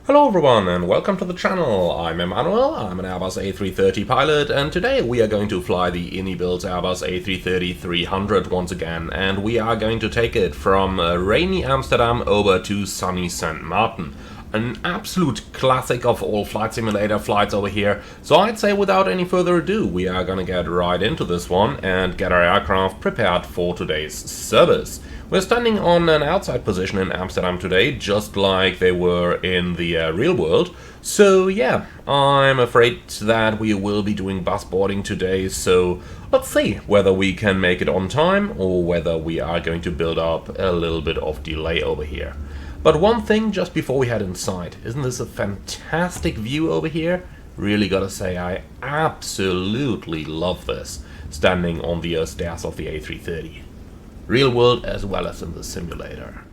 Hello everyone and welcome to the channel. I'm Emmanuel, I'm an Airbus A330 pilot, and today we are going to fly the Ini-built Airbus A330-300 once again, and we are going to take it from rainy Amsterdam over to sunny St. Maarten. An absolute classic of all flight simulator flights over here, so I'd say without any further ado we are gonna get right into this one and get our aircraft prepared for today's service. We're standing on an outside position in Amsterdam today, just like they were in the real world. So yeah, I'm afraid that we will be doing bus boarding today, so let's see whether we can make it on time or whether we are going to build up a little bit of delay over here. But one thing just before we head inside, isn't this a fantastic view over here? Really gotta say, I absolutely love this, standing on the stairs of the A330. Real world as well as in the simulator.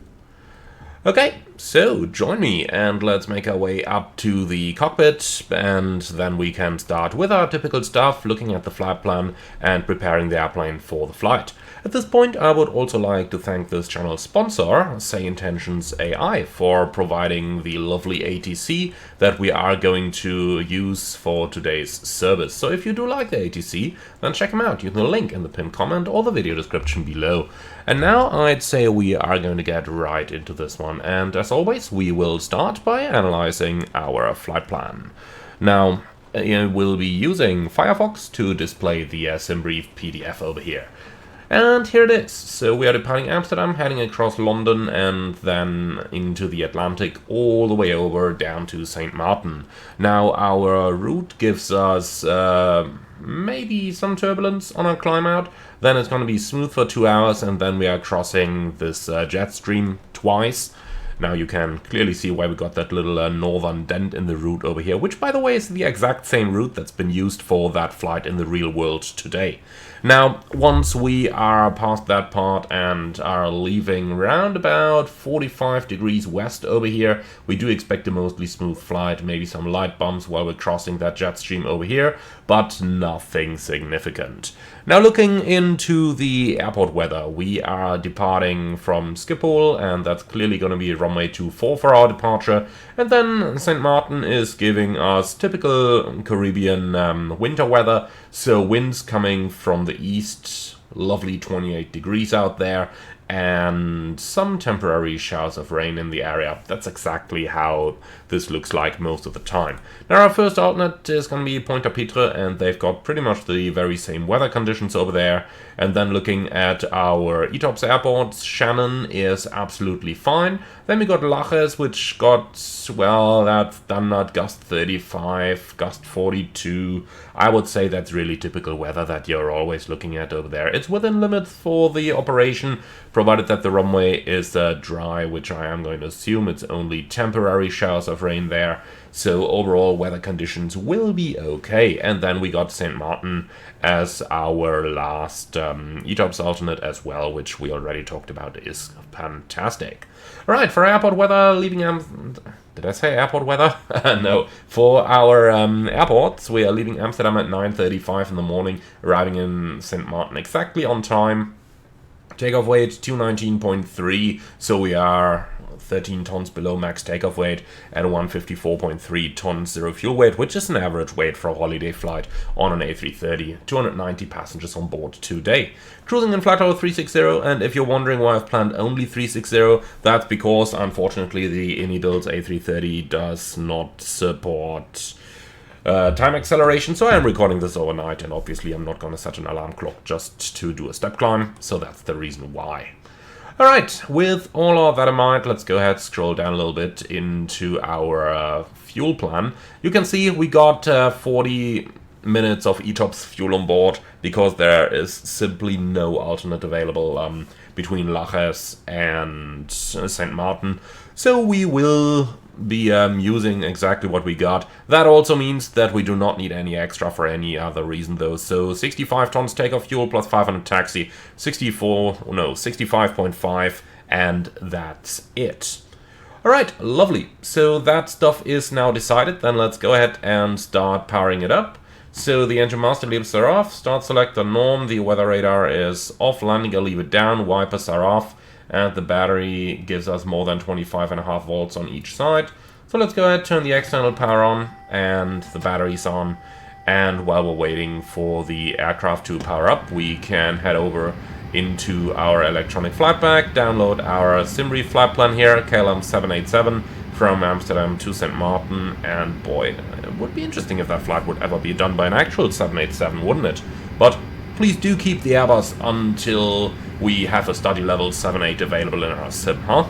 Okay, so join me and let's make our way up to the cockpit, and then we can start with our typical stuff, looking at the flight plan and preparing the airplane for the flight. At this point, I would also like to thank this channel's sponsor, Say Intentions AI, for providing the lovely ATC that we are going to use for today's service. So if you do like the ATC, then check them out using the link in the pinned comment or the video description below. And now I'd say we are going to get right into this one, and as always, we will start by analyzing our flight plan. Now, we'll be using Firefox to display the SimBrief PDF over here. And here it is. So we are departing Amsterdam, heading across London and then into the Atlantic all the way over down to St. Maarten. Now our route gives us maybe some turbulence on our climb out, then it's going to be smooth for 2 hours, and then we are crossing this jet stream twice. Now you can clearly see why we got that little northern dent in the route over here, which by the way is the exact same route that's been used for that flight in the real world today. Now, once we are past that part and are leaving round about 45 degrees west over here, we do expect a mostly smooth flight, maybe some light bumps while we're crossing that jet stream over here, but nothing significant. Now looking into the airport weather, we are departing from Schiphol, and that's clearly going to be runway 24 for our departure, and then St. Maarten is giving us typical Caribbean winter weather, so winds coming from the east, lovely 28 degrees out there, and some temporary showers of rain in the area. That's exactly how this looks like most of the time. Now our first alternate is going to be Pointe-à-Pitre, and they've got pretty much the very same weather conditions over there. And then looking at our ETOPS airports, Shannon is absolutely fine. Then we got Lajes, which got, well, that's done at gust 35, gust 42. I would say that's really typical weather that you're always looking at over there. It's within limits for the operation, provided that the runway is dry, which I am going to assume. It's only temporary showers of rain there, so overall weather conditions will be okay. And then we got St. Maarten as our last ETOPS alternate as well, which we already talked about is fantastic. Alright, for airport weather, leaving did I say airport weather? No. For our airports, we are leaving Amsterdam at 9:35 in the morning, arriving in St. Maarten exactly on time. Takeoff weight 219.3, so we are 13 tons below max takeoff weight and 154.3 tons zero fuel weight, which is an average weight for a holiday flight on an A330. 290 passengers on board today. Cruising in flight level 360, and if you're wondering why I've planned only 360, that's because unfortunately the Ini-built A330 does not support time acceleration, so I am recording this overnight, and obviously I'm not going to set an alarm clock just to do a step climb, so that's the reason why. Alright, with all of that in mind, let's go ahead, scroll down a little bit into our fuel plan. You can see we got 40 minutes of ETOPS fuel on board, because there is simply no alternate available between Lajes and St. Maarten, so we will be using exactly what we got. That also means that we do not need any extra for any other reason though. So 65 tons takeoff fuel plus 500 taxi, 65.5, and that's it. Alright, lovely. So that stuff is now decided. Then let's go ahead and start powering it up. So the engine master levers are off, start selector norm, the weather radar is off, landing gear lever down, wipers are off, and the battery gives us more than 25.5 volts on each side. So let's go ahead, turn the external power on and the batteries on. And while we're waiting for the aircraft to power up, we can head over into our electronic flight bag, download our SimRief flight plan here, KLM 787 from Amsterdam to St. Maarten, and boy, it would be interesting if that flight would ever be done by an actual 787, wouldn't it? But please do keep the Airbus until we have a study level 78 available in our sim, huh?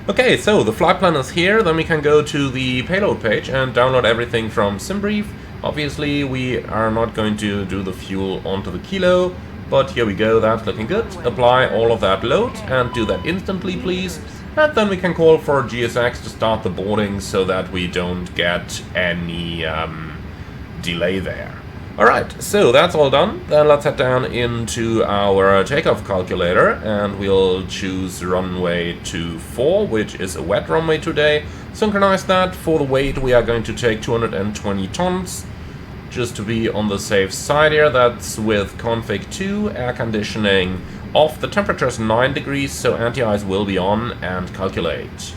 Okay, so the flight plan is here, then we can go to the payload page and download everything from SimRief. Obviously, we are not going to do the fuel onto the kilo, but here we go, that's looking good. Apply all of that load and do that instantly, please. And then we can call for GSX to start the boarding so that we don't get any delay there. Alright, so that's all done. Then let's head down into our takeoff calculator and we'll choose runway 24, which is a wet runway today. Synchronize that. For the weight, we are going to take 220 tons. Just to be on the safe side here, that's with config 2, air conditioning off. The temperature is 9 degrees, so anti-ice will be on, and calculate.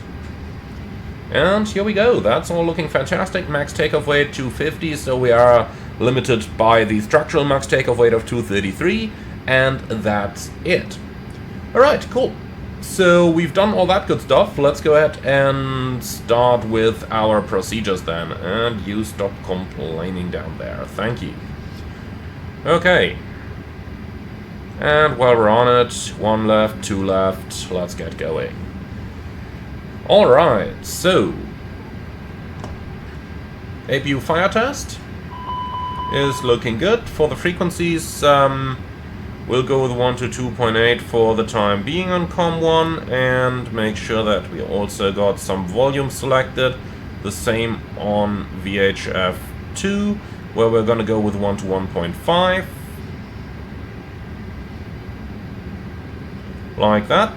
And here we go, that's all looking fantastic. Max takeoff weight 250, so we are limited by the structural max takeoff weight of 233, and that's it. Alright, cool. So we've done all that good stuff. Let's go ahead and start with our procedures then. And you stop complaining down there. Thank you. Okay. And while we're on it, 1 left, 2 left. Let's get going. Alright, so APU fire test is looking good. For the frequencies, we'll go with 1 to 2.8 for the time being on COM1 and make sure that we also got some volume selected. The same on VHF2, where we're going to go with 1 to 1.5. Like that.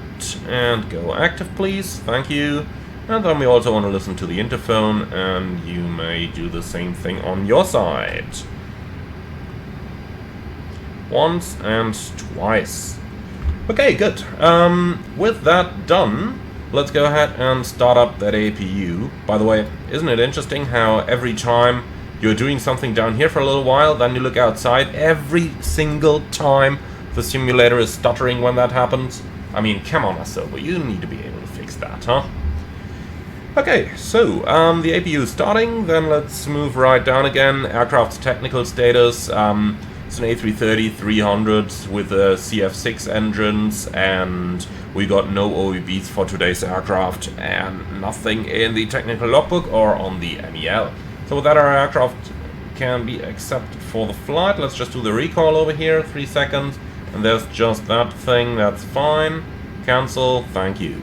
And go active, please. Thank you. And then we also want to listen to the interphone, and you may do the same thing on your side. Once and twice. Okay, good. With that done, let's go ahead and start up that APU. By the way, isn't it interesting how every time you're doing something down here for a little while, then you look outside, every single time the simulator is stuttering when that happens? I mean, come on, Asobo, you need to be able to fix that, huh? Okay, so the APU is starting, then let's move right down again. Aircraft's technical status. It's an A330-300 with CF6 engines, and we got no OEBs for today's aircraft, and nothing in the technical logbook or on the MEL. So with that, our aircraft can be accepted for the flight. Let's just do the recall over here, 3 seconds, and there's just that thing, that's fine. Cancel, thank you.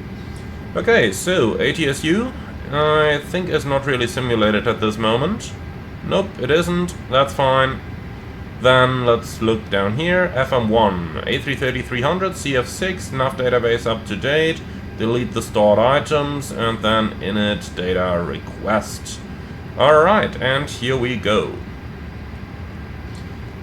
Okay, so ATSU, I think is not really simulated at this moment. Nope, it isn't, that's fine. Then let's look down here, FM1, A330-300, CF6, nav database up to date, delete the stored items, and then init data request. Alright, and here we go.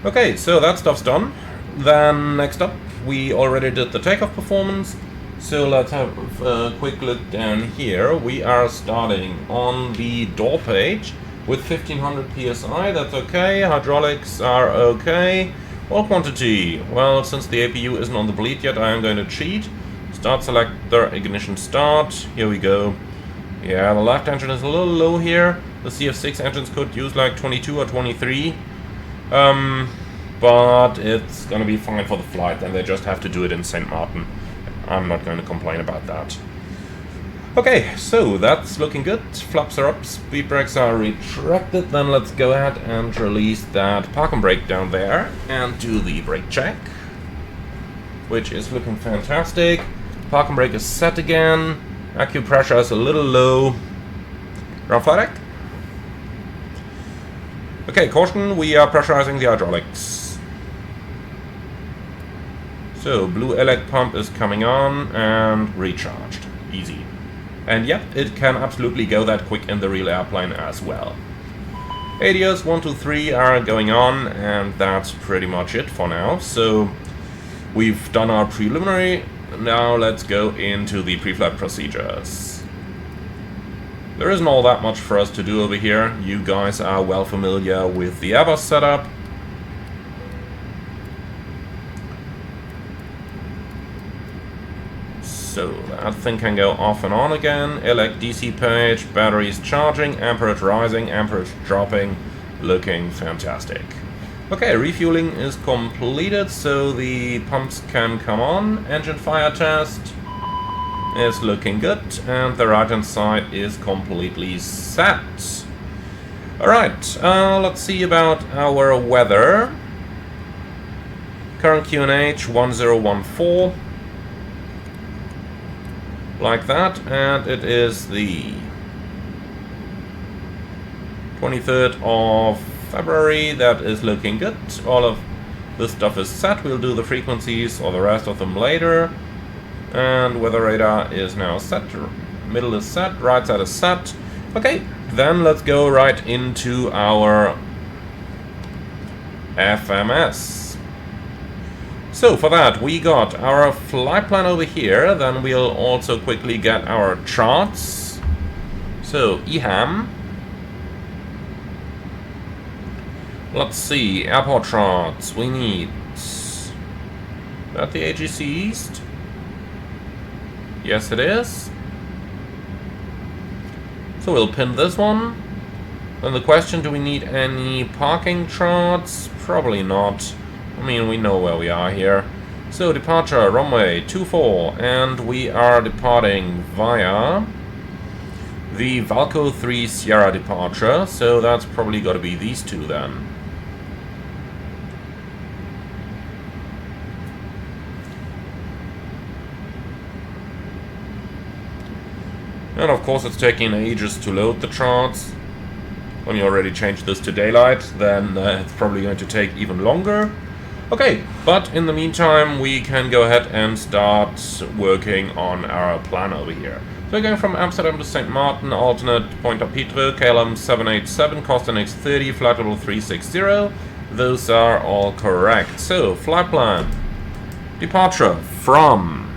Okay, so that stuff's done. Then next up, we already did the takeoff performance, so let's have a quick look down here. We are starting on the door page with 1500 psi, that's okay. Hydraulics are okay. Oil quantity, well, since the APU isn't on the bleed yet, I am going to cheat. Start selector, ignition start, here we go. Yeah, the left engine is a little low here. The CF6 engines could use like 22 or 23. But it's gonna be fine for the flight, and they just have to do it in St. Maarten. I'm not going to complain about that. Okay, so that's looking good. Flaps are up, speed brakes are retracted. Then let's go ahead and release that park and brake down there and do the brake check, which is looking fantastic. Park and brake is set again. Accu pressure is a little low. Ground flight deck. Okay, caution, we are pressurizing the hydraulics. So, blue elec pump is coming on and recharged. Easy. And yep, it can absolutely go that quick in the real airplane as well. ADS 1, 2, 3 are going on, and that's pretty much it for now. So, we've done our preliminary. Now let's go into the pre-flight procedures. There isn't all that much for us to do over here. You guys are well familiar with the Airbus setup. So that thing can go off and on again. Elect DC page, batteries charging, amperage rising, amperage dropping, looking fantastic. Okay, refueling is completed, so the pumps can come on. Engine fire test is looking good, and the right hand side is completely set. Alright, let's see about our weather. Current QNH 1014. Like that, and it is the 23rd of February. That is looking good. All of this stuff is set. We'll do the frequencies or the rest of them later. And weather radar is now set. Middle is set, right side is set. Okay, then let's go right into our FMS. So for that, we got our flight plan over here. Then we'll also quickly get our charts. So EHAM. Let's see, airport charts. We need that the AGC East. Yes, it is. So we'll pin this one. Then the question: do we need any parking charts? Probably not. I mean, we know where we are here. So, departure, runway 24, and we are departing via the Valco 3 Sierra departure, so that's probably got to be these two then. And of course it's taking ages to load the charts. When you already changed this to daylight, then it's probably going to take even longer. Okay, but in the meantime, we can go ahead and start working on our plan over here. So we're going from Amsterdam to St. Maarten, alternate Pointe-à-Pitre, KLM 787, cost NX30, flight level 360. Those are all correct. So, flight plan. Departure from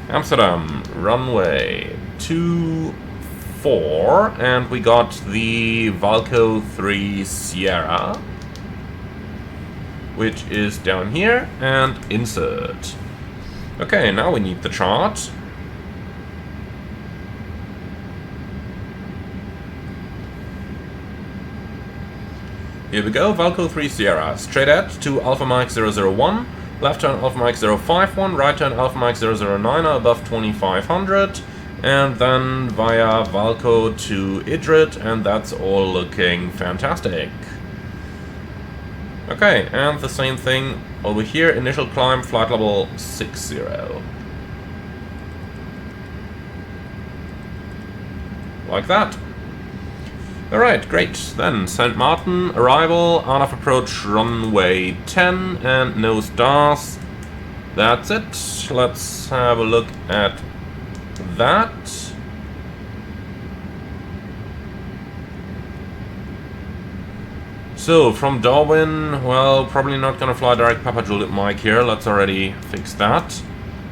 Amsterdam, runway 24, and we got the Valco 3 Sierra, which is down here, and insert. Okay, now we need the chart. Here we go, Valco 3 Sierra, straight ahead to Alpha Mike 001, left turn Alpha Mike 051, right turn Alpha Mike 009 above 2500, and then via Valco to Idrit, and that's all looking fantastic. Okay, and the same thing over here, initial climb, flight level 60. Like that. Alright, great. Then, St. Maarten, arrival, RNAV approach, runway 10, and no stars. That's it. Let's have a look at that. So, from Darwin, well, probably not gonna fly direct Papa Juliet Mike here. Let's already fix that.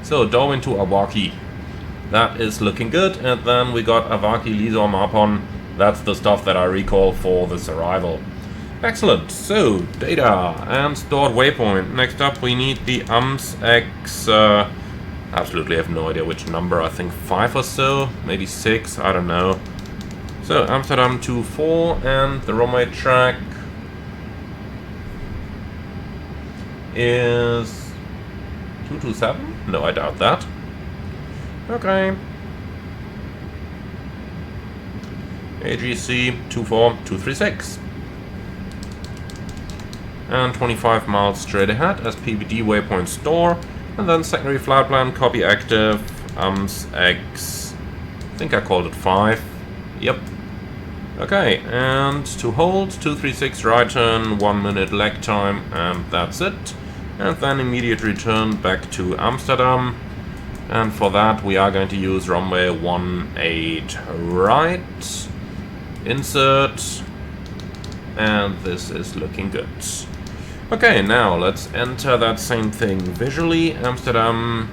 So, Darwin to Awaki. That is looking good. And then we got Awaki, Lizor, Mapon. That's the stuff that I recall for this arrival. Excellent. So, data and stored waypoint. Next up, we need the AMS-X. Absolutely have no idea which number. I think 5 or so, maybe 6. I don't know. So, Amsterdam 24 and the runway track is 227? No, I doubt that. Okay. AGC 24236. And 25 miles straight ahead as PBD waypoint store. And then secondary flight plan, copy active, AMS-X. I think I called it 5. Yep. Okay, and to hold, 236 right turn, 1 minute lag time, and that's it. And then immediate return back to Amsterdam. And for that we are going to use runway 18 right. Insert. And this is looking good. Okay, now let's enter that same thing visually. Amsterdam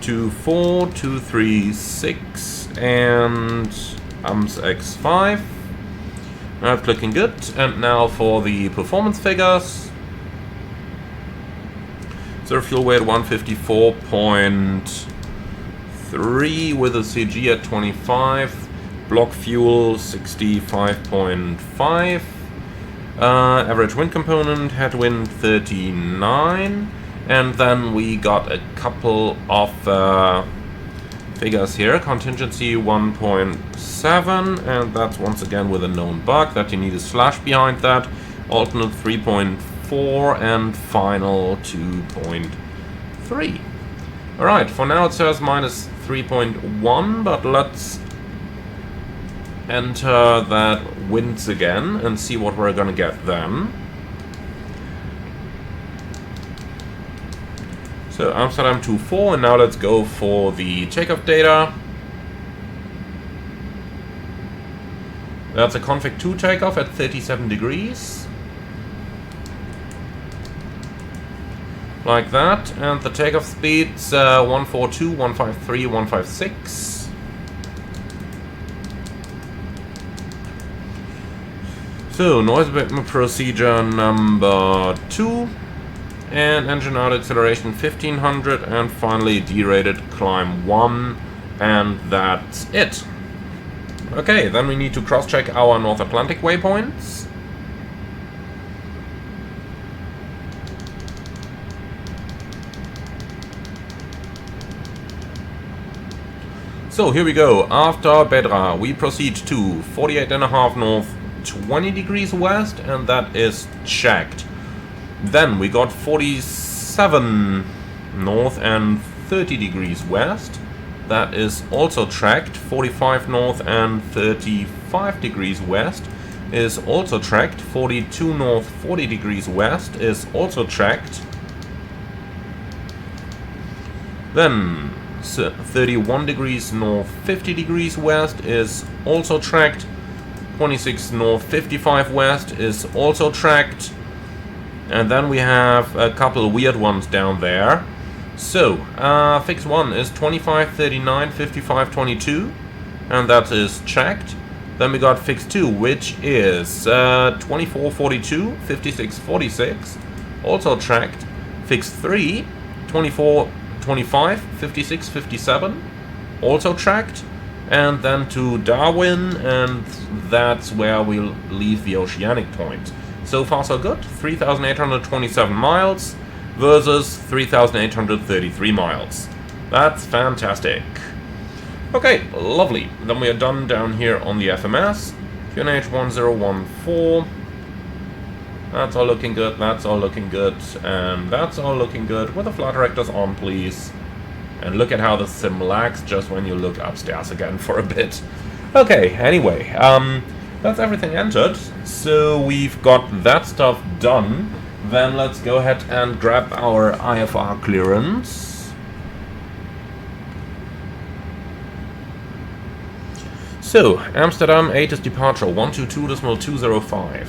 24, 236, and AMS X5. That's looking good. And now for the performance figures. So fuel weight 154.3 with a CG at 25. Block fuel 65.5. Average wind component, headwind 39. And then we got a couple of figures here. Contingency 1.7, and that's once again with a known bug that you need a slash behind that. Alternate 3.4 and final 2.3. Alright, for now it says minus 3.1, but let's enter that winds again and see what we're gonna get then. So Amsterdam 2.4, and now let's go for the takeoff data. That's a config 2 takeoff at 37 degrees. Like that, and the takeoff speed's 142, 153, 156. So, noise abatement procedure number 2. And engine out acceleration 1500, and finally derated climb 1, and that's it. Okay, then we need to cross-check our North Atlantic waypoints. So here we go. After Bedra, we proceed to 48.5 north, 20 degrees west, and that is checked. Then we got 47 north and 30 degrees west. That is also tracked. 45 north and 35 degrees west is also tracked. 42 north, 40 degrees west is also tracked. Then 31 degrees north, 50 degrees west is also tracked. 26 north, 55 west is also tracked. And then we have a couple weird ones down there. So, fix 1 is 25, 39, 55, 22. And that is checked. Then we got fix 2, which is 24, 42, 56, 46. Also tracked. Fix 3, 24, 25, 56, 57. Also tracked. And then to Darwin, and that's where we'll leave the oceanic point. So far so good, 3,827 miles versus 3,833 miles. That's fantastic. Okay, lovely. Then we are done down here on the FMS. QNH 1014. That's all looking good, that's all looking good, and that's all looking good. With the flight directors on, please. And look at how the sim lags just when you look upstairs again for a bit. Okay, anyway, that's everything entered, so we've got that stuff done. Then let's go ahead and grab our IFR clearance. So, Amsterdam 8 is departure 122.205.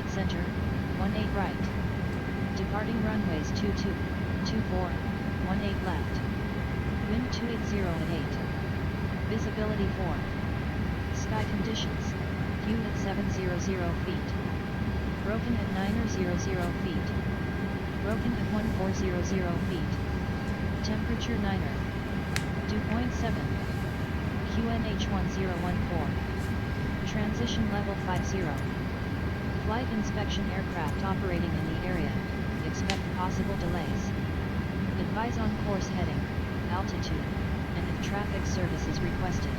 Center, 18 right. Departing runways 22, 24, 18 left. Wind 280 at 8. Visibility 4. Sky conditions. Fuel at 700 feet. Broken at 900 feet. Broken at 1400 feet. Temperature 9er. Dew point 7. QNH 1014. Transition level 50. Flight inspection aircraft operating in the area. Expect possible delays. Advise on course heading, altitude, and if traffic service is requested.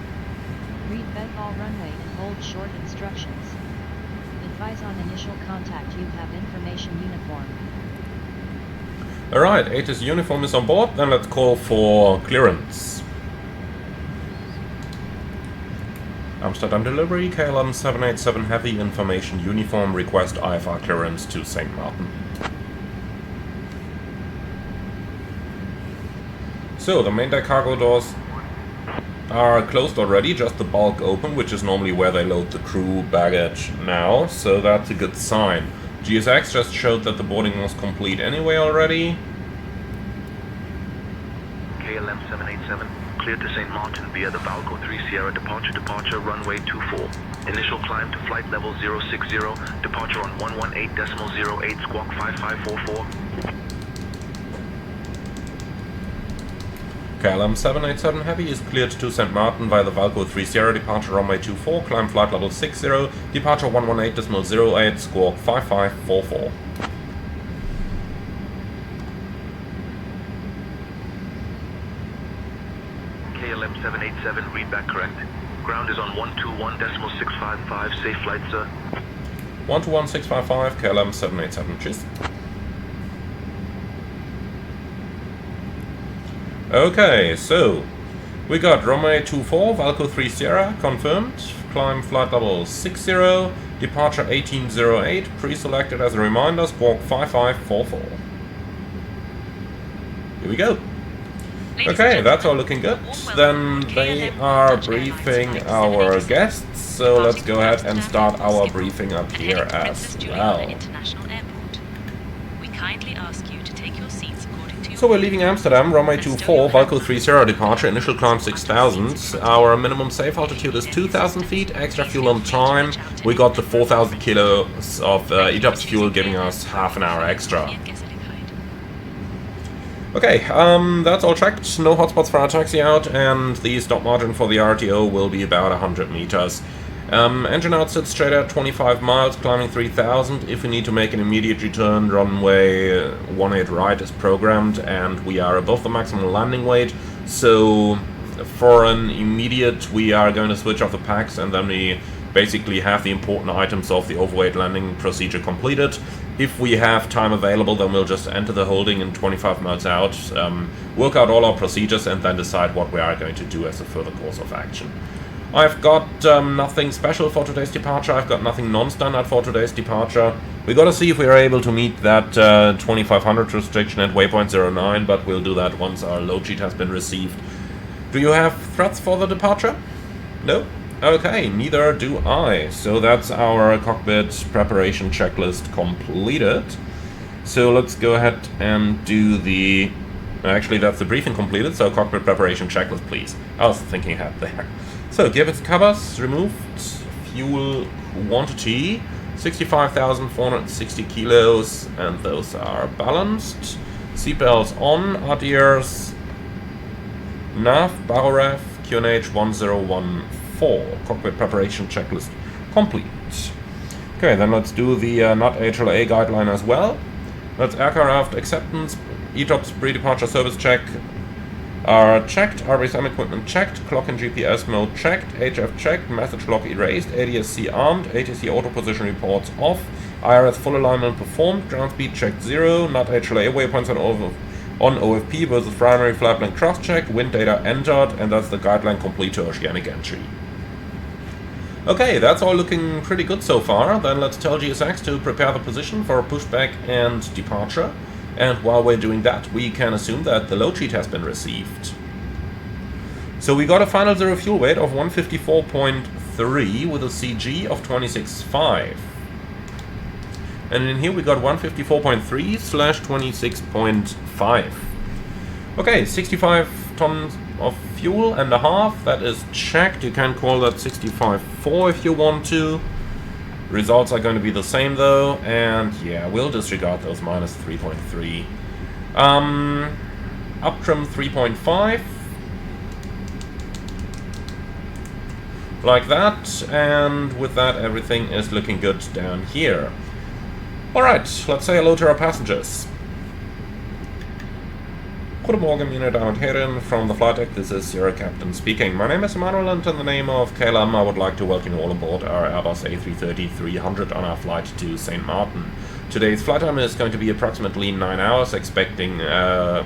Read all runway and hold short instructions. Advise on initial contact. You have information uniform. Alright, ATIS uniform is on board, then let's call for clearance. Amsterdam delivery, KLM 787 heavy information uniform, request IFR clearance to St. Maarten. So, the main deck cargo doors are closed already, just the bulk open, which is normally where they load the crew baggage now, so that's a good sign. GSX just showed that the boarding was complete anyway already. KLM 787, cleared to St. Martin via the Valco 3 Sierra departure runway 24. Initial climb to flight level 060, departure on 118.08 squawk 5544. KLM 787 Heavy is cleared to St. Martin via the Valco 3 Sierra departure runway 24, climb flight level 60, departure 118.08 squawk 5544. KLM 787, read back correct. Ground is on 121.655, safe flight, sir. 121.655, KLM 787, cheers. Okay, so we got runway 24, Valco 3 Sierra, confirmed, climb flight level 60, departure 1808, pre-selected as a reminder, squawk 5544. Here we go. Okay, that's all looking good. Then they are briefing our guests, so let's go ahead and start our briefing up here as well. So we're leaving Amsterdam, runway 24, Valco 3 Sierra departure, initial climb 6000. Our minimum safe altitude is 2000 feet, extra fuel on time. We got the 4000 kilos of ETOPS fuel, giving us half an hour extra. Okay, that's all checked, no hotspots for our taxi out, and the stop margin for the RTO will be about 100 meters. Engine out sits straight at 25 miles, climbing 3000. If we need to make an immediate return, runway 18 right is programmed, and we are above the maximum landing weight, so for an immediate we are going to switch off the packs, and then we basically have the important items of the overweight landing procedure completed. If we have time available, then we'll just enter the holding in 25 miles out, work out all our procedures, and then decide what we are going to do as a further course of action. I've got nothing special for today's departure, I've got nothing non-standard for today's departure. We gotta see if we are able to meet that 2500 restriction at waypoint 09, but we'll do that once our load sheet has been received. Do you have threats for the departure? No? Okay, neither do I. So that's our cockpit preparation checklist completed. So let's go ahead and do the... Actually, that's the briefing completed, so cockpit preparation checklist, please. I was thinking ahead there. So, gear bits covers removed, fuel quantity, 65,460 kilos, and those are balanced. Seatbelts on, ADIRS, nav, baroref, QNH 1014. Cockpit preparation checklist complete. Okay, then let's do the NOT HLA guideline as well. That's aircraft acceptance, ETOPS pre-departure service check are checked, RBSM equipment checked, clock and GPS mode checked, HF checked, message log erased, ADSC armed, ATC auto position reports off, IRS full alignment performed, ground speed checked 0, NOT HLA waypoints on OFP versus primary flight plan cross checked, wind data entered, and that's the guideline complete to oceanic entry. Okay, that's all looking pretty good so far. Then let's tell GSX to prepare the position for pushback and departure. And while we're doing that, we can assume that the load sheet has been received. So we got a final zero fuel weight of 154.3 with a CG of 26.5. And in here we got 154.3/26.5. Okay, 65 tons of fuel and a half, that is checked. You can call that 65.4 if you want to. Results are going to be the same though, and yeah, we'll disregard those minus 3.3. Up trim 3.5. Like that, and with that everything is looking good down here. Alright, let's say hello to our passengers. Goedemorgen, meine Damen und Herren, from the flight deck, this is your captain speaking. My name is Emmanuel, and in the name of KLM I would like to welcome you all aboard our Airbus A330-300 on our flight to St. Martin. Today's flight time is going to be approximately 9 hours, expecting a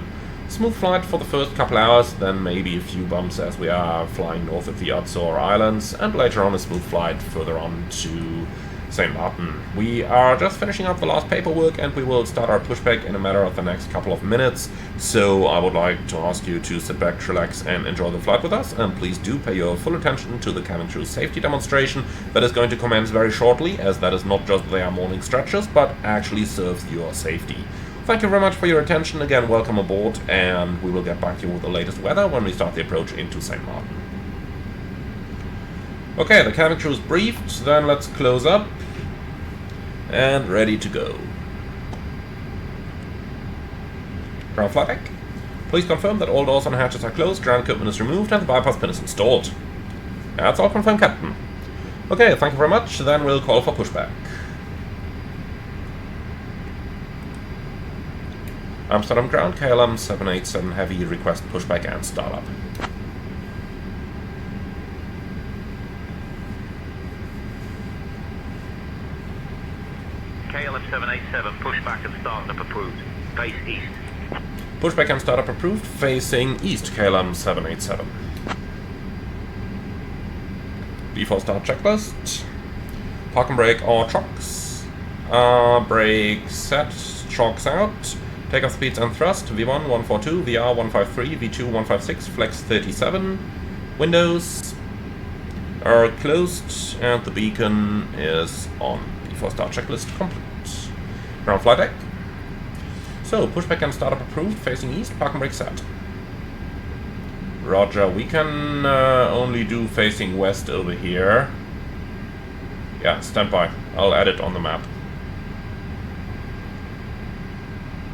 smooth flight for the first couple hours, then maybe a few bumps as we are flying north of the Azores Islands, and later on a smooth flight further on to St. Maarten. We are just finishing up the last paperwork and we will start our pushback in a matter of the next couple of minutes. So I would like to ask you to sit back, relax and enjoy the flight with us. And please do pay your full attention to the cabin crew safety demonstration that is going to commence very shortly, as that is not just their morning stretches, but actually serves your safety. Thank you very much for your attention. Again, welcome aboard, and we will get back to you with the latest weather when we start the approach into St. Maarten. Okay, the cabin crew is briefed, then let's close up and ready to go. Ground flight deck. Please confirm that all doors and hatches are closed, ground equipment is removed, and the bypass pin is installed. That's all confirmed, Captain. Okay, thank you very much. Then we'll call for pushback. Amsterdam ground, KLM 787 Heavy, request pushback and startup. KLM 787, pushback and startup approved. Face east. Pushback and startup approved, facing east, KLM 787. Default start checklist. Park and brake or chocks. Brake set, chocks out. Takeoff speeds and thrust, V1 142, VR 153, V2 156, flex 37. Windows are closed and the beacon is on. Default start checklist complete. Ground flight deck. So, pushback and startup approved, facing east, park and brake set. Roger, we can only do facing west over here. Yeah, stand by. I'll add it on the map.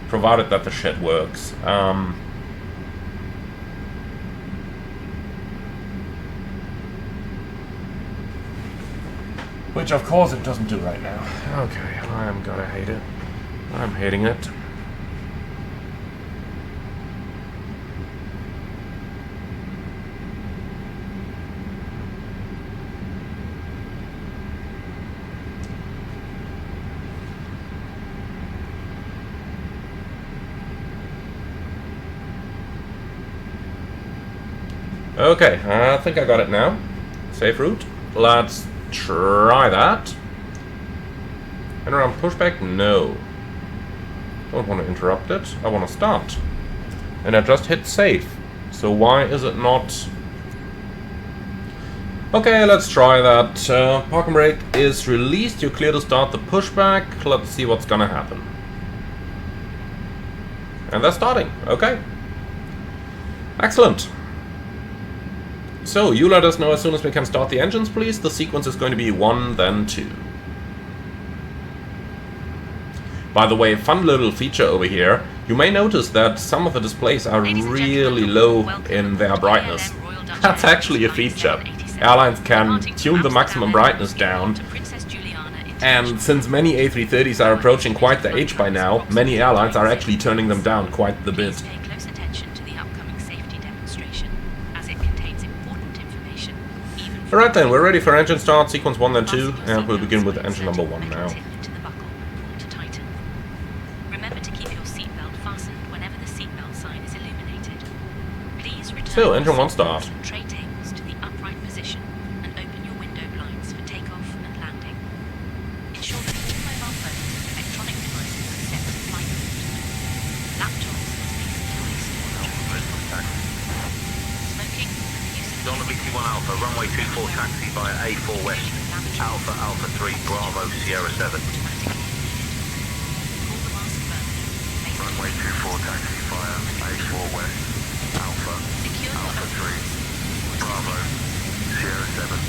Provided that the shit works. Which of course it doesn't do right now. Okay, I'm gonna hate it. I'm hating it. Okay, I think I got it now. Safe route. Let's try that. And around pushback? No. Don't want to interrupt it. I want to start. And I just hit safe. So why is it not... Okay, let's try that. Park and brake is released. You're clear to start the pushback. Let's see what's gonna happen. And they're starting. Okay. Excellent. So, you let us know as soon as we can start the engines, please. The sequence is going to be 1, then 2. By the way, fun little feature over here. You may notice that some of the displays are really low in their brightness. That's actually a feature. Airlines can tune the maximum brightness down. And since many A330s are approaching quite the age by now, many airlines are actually turning them down quite the bit. Alright then, we're ready for engine start, sequence 1 then 2, and we'll begin with engine number 1 now. So, engine 1 start. Tray tables to the upright position and open your window blinds for takeoff and landing. Ensure that all mobile phones and electronic devices are set to flight mode. Laptops must be securely stored. Smoking and the use of Dollar BT1 Alpha, runway 24 taxi via A4 West, Alpha Alpha 3, Bravo Sierra 7. Runway 24 taxi via A4 West, Alpha Alpha 3, Bravo Sierra 7,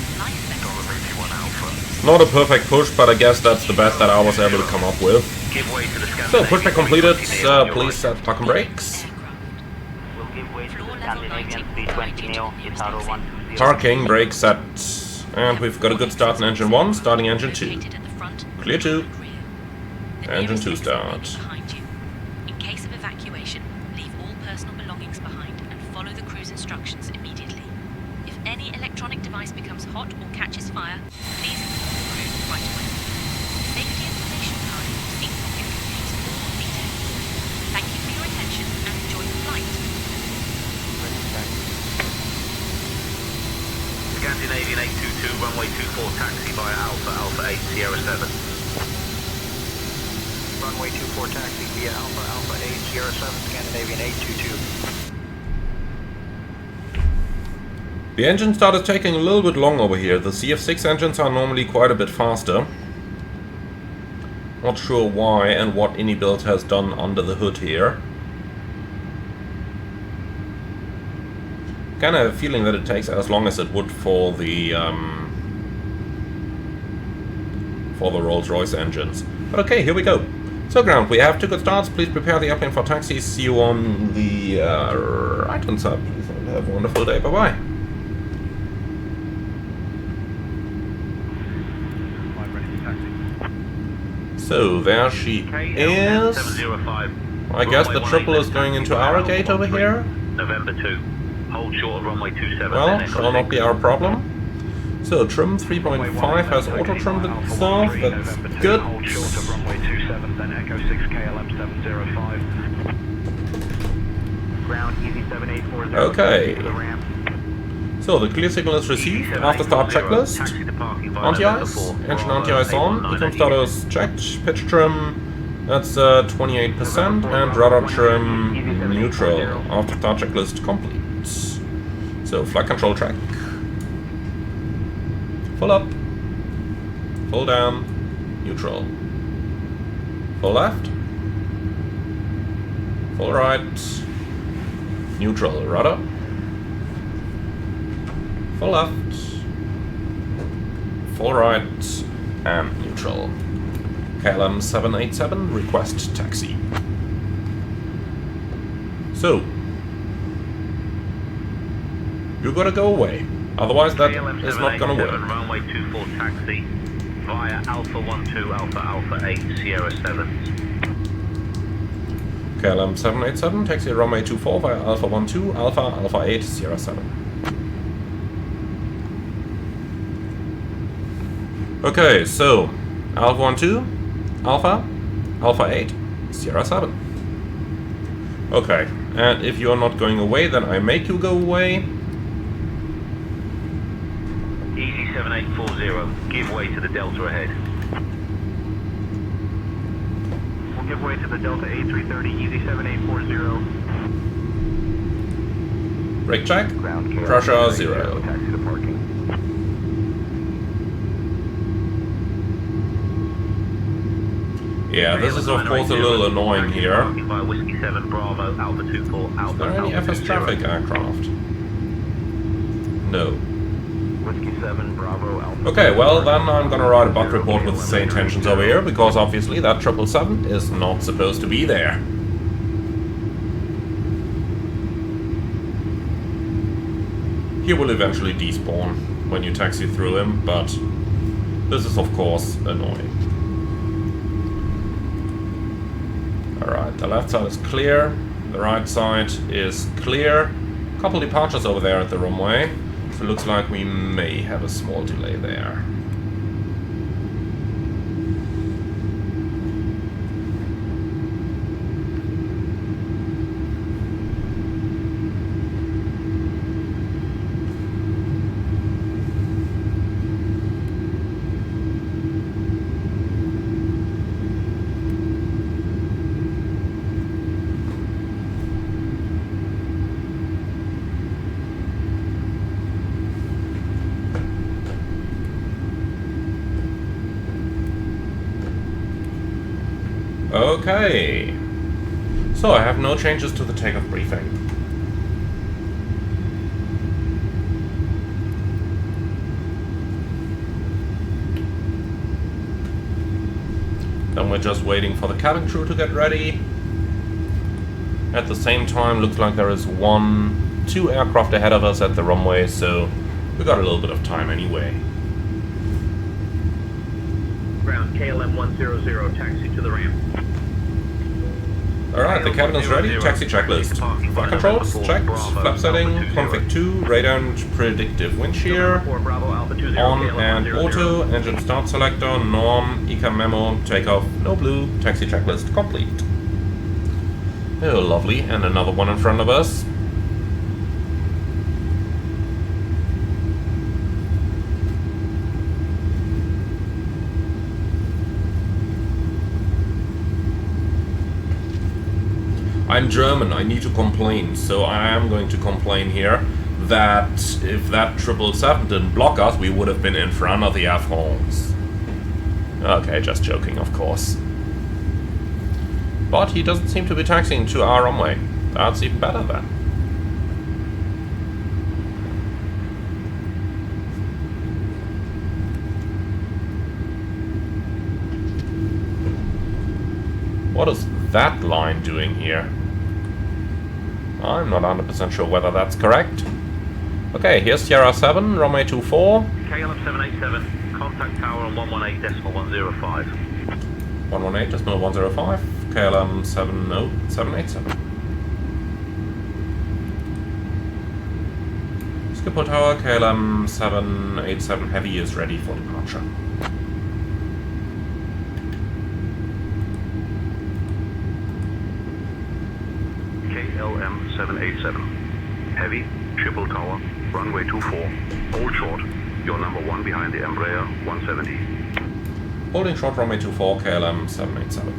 Dollar BT1 Alpha. Not a perfect push, but I guess that's the best that I was able to come up with. Give way to the So, pushback completed. Please set park and brakes. Will give way to the Scandinavian 320 Neo, Itaro 120. Parking, brake set. And we've got a good start in engine 1, starting engine 2. Clear 2. Engine 2 start. In case of evacuation, leave all personal belongings behind and follow the crew's instructions immediately. If any electronic device becomes hot or catches fire, please inform the crew right away. Safety information card in your seat pocket contains all details. Thank you for your attention and enjoy the flight. Scandinavian 822, runway 24 taxi via Alpha Alpha 8. Sierra 7. Runway 24 taxi via Alpha Alpha 8 Sierra 7 Scandinavian 822. The engine started taking a little bit long over here. The CF6 engines are normally quite a bit faster. Not sure why and what IndyBuild has done under the hood here. Kind of have a feeling that it takes as long as it would for the Rolls-Royce engines. But okay, here we go. So ground, we have 2 good starts. Please prepare the airplane for taxi. See you on the right hand side. Please have a wonderful day. Bye bye. So there she is. I guess the triple is going into our gate over here. November 2. Hold short of runway 27. Well, shall not be our problem. So trim 3.5 has auto trimmed itself. That's good. Hold short of runway 27, then Echo 6 KLM 705. Ground easy 7840. Okay. To the ramp. So the clear signal is received after start checklist. Anti-ice, engine anti-ice on, econ status checked, pitch trim, that's 28%, and rudder trim neutral after start checklist complete. So flight control track. Full up, full down, neutral. Full left, full right, neutral, rudder. Full left, full right, and neutral. KLM 787, request taxi. So, you gotta go away. Otherwise, that is not gonna work. Runway 24 taxi via Alpha 12 Alpha Alpha 8 Sierra 7. KLM 787, taxi runway 24 via Alpha 12 Alpha Alpha 8 Sierra 7. Okay, so Alpha 12 Alpha Alpha 8 Sierra 7. Okay, and if you are not going away, then I make you go away. Easy 7840, give way to the Delta ahead. We'll give way to the Delta A330 easy 7840. Brake check, Ground KLM pressure 0. Taxi to parking. Yeah, this is of course a little annoying here. By Whiskey 7 Bravo Alpha 24 Alpha. Is there any Alpha FS 20. traffic aircraft? No. Whiskey 7 Bravo Alpha. Okay, well then I'm gonna write a bug report with the same tensions over here, because obviously that 777 is not supposed to be there. He will eventually despawn when you taxi through him, but this is of course annoying. Alright, the left side is clear, the right side is clear. Couple departures over there at the runway, so it looks like we may have a small delay there. Okay, so I have no changes to the takeoff briefing. Then we're just waiting for the cabin crew to get ready. At the same time, looks like there is 2 aircraft ahead of us at the runway, so we got a little bit of time anyway. Ground KLM 100, taxi to the ramp. Alright, the cabin is ready, taxi checklist. Flight controls, checked. Flap setting, config 2, radar and predictive wind shear. On and auto, engine start selector, norm, ECA memo, takeoff, no blue, taxi checklist complete. Oh, lovely, and another one in front of us. I'm German, I need to complain, so I am going to complain here that if that 777 didn't block us, we would have been in front of the Air France. Okay, just joking, of course. But he doesn't seem to be taxiing to our runway. That's even better then. What is that line doing here? I'm not 100% sure whether that's correct. Okay, here's Sierra 7, runway 24. KLM 787, contact tower on 118.105. 118.105, KLM 787. Schiphol Tower, KLM 787 Heavy is ready for departure. KLM 787, Heavy, Schiphol Tower, runway 24, hold short, you're number 1 behind the Embraer 170. Holding short runway 24, KLM 787.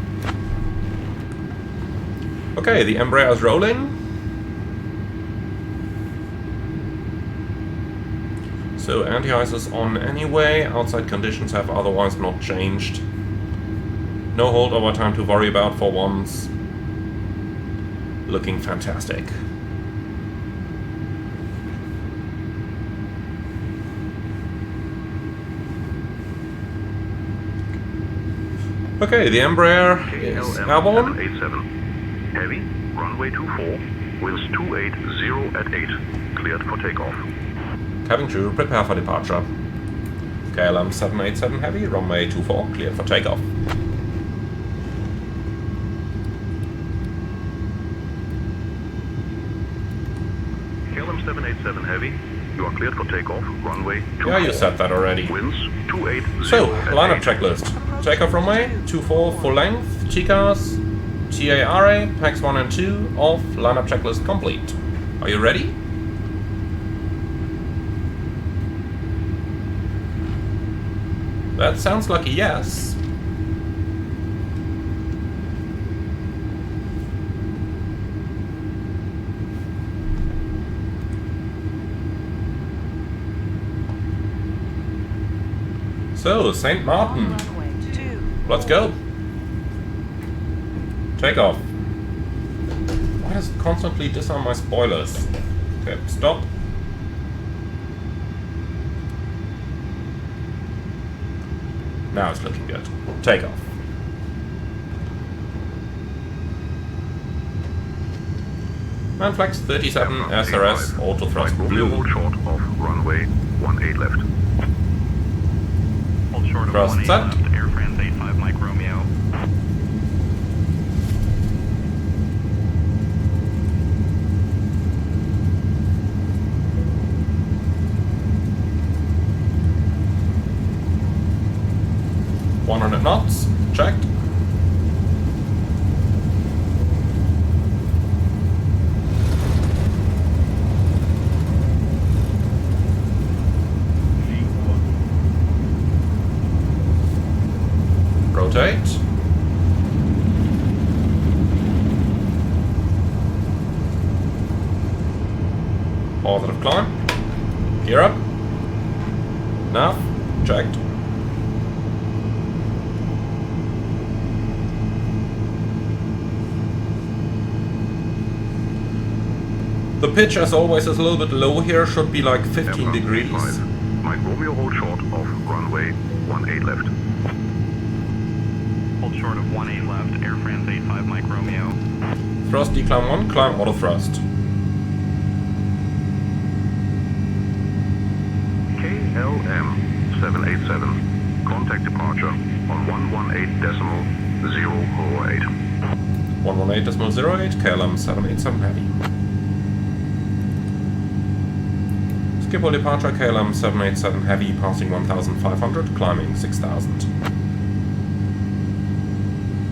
Okay, the Embraer is rolling. So anti-ice is on anyway, outside conditions have otherwise not changed. No holdover time to worry about for once. Looking fantastic. Okay, the Embraer is airborne. 787, Heavy, runway 24, winds 280 at 8, cleared for takeoff. Cabin crew, prepare for departure. KLM 787 Heavy, runway 24, cleared for takeoff. KLM 787 Heavy, you are cleared for takeoff, runway 24. Yeah, you said that already. Winds 280 So, at lineup 8. checklist. Takeoff runway, 24 full length, TCAS, TARA, packs 1 and 2, off, lineup checklist complete. Are you ready? That sounds like a yes. So, St. Maarten. Let's go. Takeoff. Why does it constantly disarm my spoilers? Okay, stop. Now it's looking good. Takeoff. Manflex 37 SRS auto thrust blue. Hold short of runway 18 left. Hold short of Thrust 18 set. left, Air France 85 Mike Romeo. Knots, checked. Rotate. Positive climb. Gear up. Nav, checked. The pitch, as always, is a little bit low here, should be like 15 degrees. Mike Romeo, hold short of runway 18 left. Hold short of 18 left, Air France 85 Mike Romeo. Thrust decline 1, climb auto thrust. KLM 787, contact departure on 118.008. 118.08, KLM 787 Heavy. Schiphol departure, KLM 787 Heavy, passing 1,500, climbing 6,000.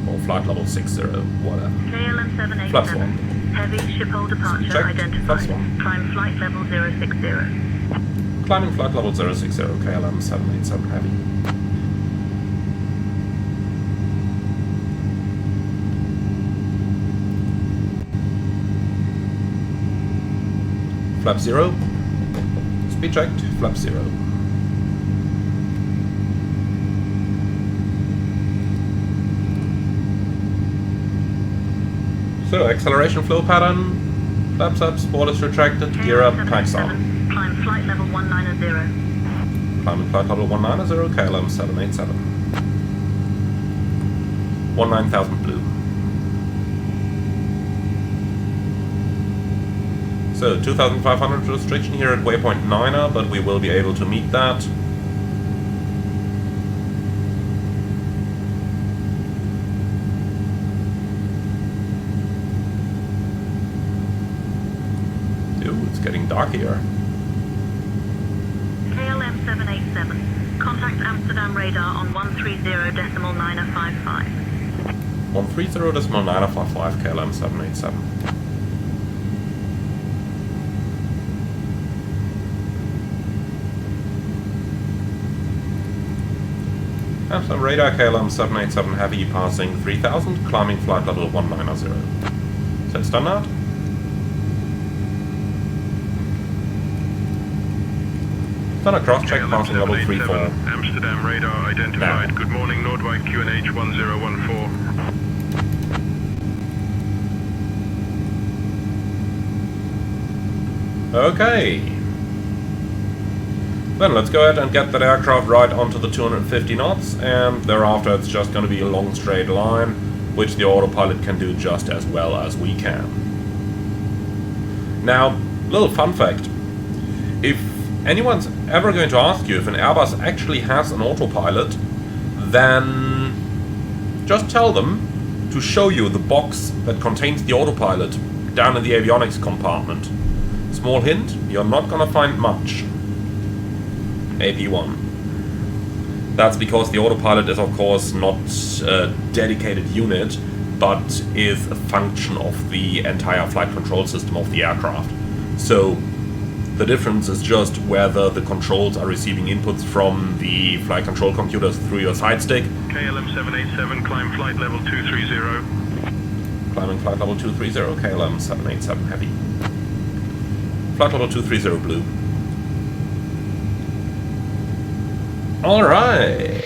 Or flight level 60, whatever. KLM 787, Flaps 1. Heavy Schiphol departure Check. identified. Flaps 1. Climb flight level 060. Climbing flight level 060, KLM 787 Heavy. flap 0. Speed checked, flap 0. So, acceleration flow pattern, flaps up, spoilers retracted, gear up, tax on. Climb flight level 190. Climbing flight level 190, KLM 787. 19,000 blue. So 2,500 restriction here at waypoint 9er, but we will be able to meet that. Ooh, it's getting dark here. KLM 787. Contact Amsterdam radar on 130.955. 130.955 KLM 787. Amsterdam radar KLM 787 heavy passing 3000, climbing flight level 190. Set standard. Standard cross check passing level 34. Amsterdam radar identified. Now. Good morning, Nordwijk QNH 1014. Okay. Then let's go ahead and get that aircraft right onto the 250 knots, and thereafter it's just going to be a long straight line, which the autopilot can do just as well as we can. Now, little fun fact. If anyone's ever going to ask you if an Airbus actually has an autopilot, then just tell them to show you the box that contains the autopilot down in the avionics compartment. Small hint, you're not gonna find much. AP1. That's because the autopilot is of course not a dedicated unit, but is a function of the entire flight control system of the aircraft. So the difference is just whether the controls are receiving inputs from the flight control computers through your side stick. KLM 787, climb flight level 230. Climbing flight level 230, KLM 787 heavy. Flight level 230 blue. Alright.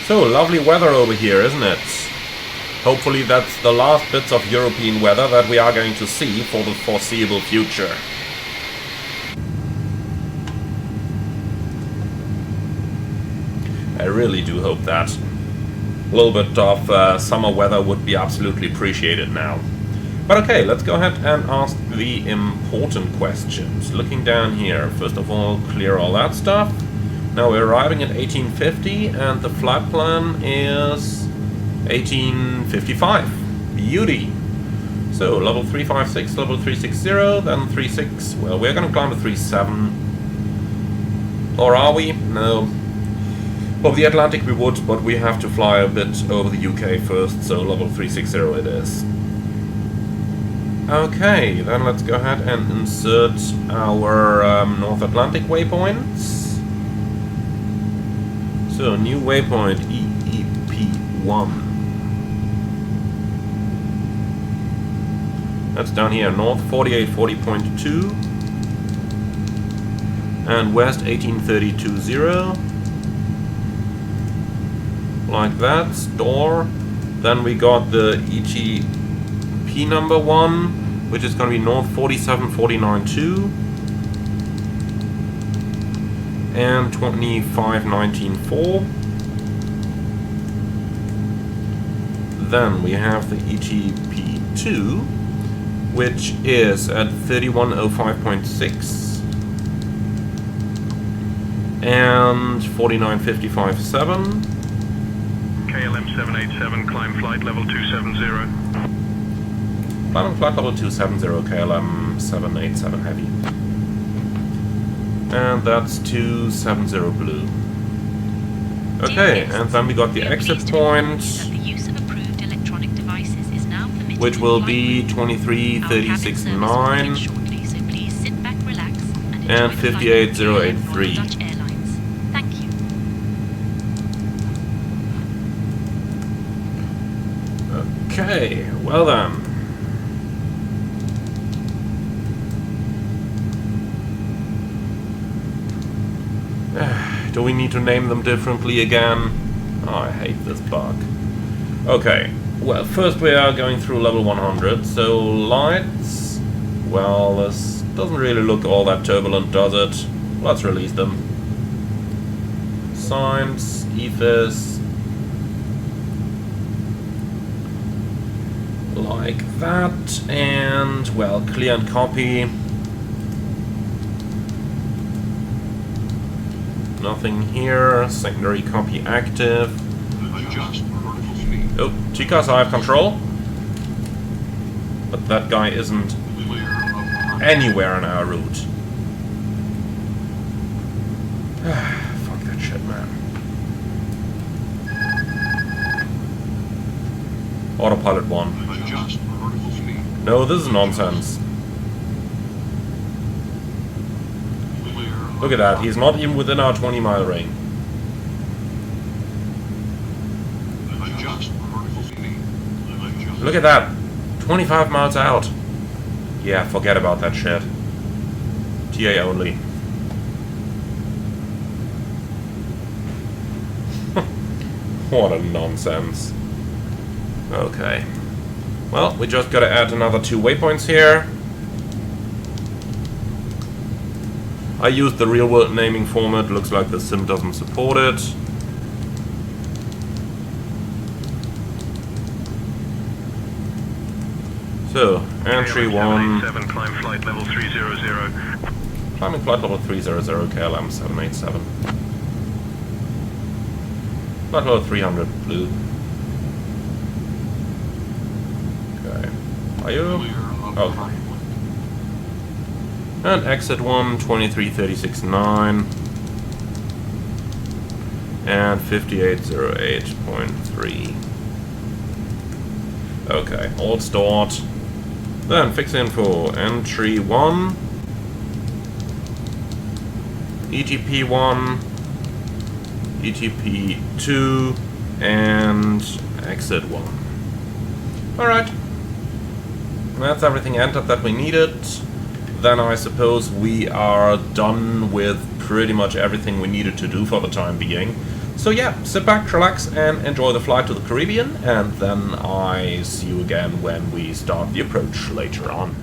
So, lovely weather over here, isn't it? Hopefully that's the last bits of European weather that we are going to see for the foreseeable future. I really do hope that. A little bit of summer weather would be absolutely appreciated now. But okay, let's go ahead and ask the important questions. Looking down here, first of all, clear all that stuff. Now we're arriving at 1850 and the flight plan is 1855. Beauty. So level 356, level 360, then 36. Well, we're gonna climb to 37. Or are we? No. Over the Atlantic we would, but we have to fly a bit over the UK first, so level 360 it is. Okay, then let's go ahead and insert our North Atlantic waypoints. So, new waypoint EEP1. That's down here, north 4840.2 and west 1832.0. Like that, store. Then we got the EGP number 1, which is going to be north 4749.2 and 2519.4. Then we have the EGP2, which is at 3105.6 and 4955.7. KLM 787, climb flight level 270. Climbing flight level 270, KLM 787 heavy. And that's 270 blue. Okay, and then we got the exit point, which will be 2336.9 and 58083. Okay, well then. Do we need to name them differently again? Oh, I hate this bug. Okay, well, first we are going through level 100, so lights... Well, this doesn't really look all that turbulent, does it? Let's release them. Signs, ethers... Like that, and, well, clear and copy. Nothing here. Secondary copy active. Oh, Chicas, I have control. But that guy isn't anywhere on our route. Fuck that shit, man. Autopilot 1. No, this is nonsense. Look at that, he's not even within our 20-mile ring. Look at that, 25 miles out. Yeah, forget about that shit. TA only. What a nonsense. Okay. Well, we just gotta add another 2 waypoints here. I used the real-world naming format. Looks like the sim doesn't support it. So, entry 1... climb flight level 300. Climbing flight level 300, KLM 787. Flight level 300, blue. Okay. Are you? Oh. And exit 1, 2336.9. And 5808.3. Okay, all stored. Then fix info. Entry 1. ETP 1. ETP 2. And exit 1. Alright. That's everything entered that we needed. Then I suppose we are done with pretty much everything we needed to do for the time being. So yeah, sit back, relax, and enjoy the flight to the Caribbean, and then I see you again when we start the approach later on.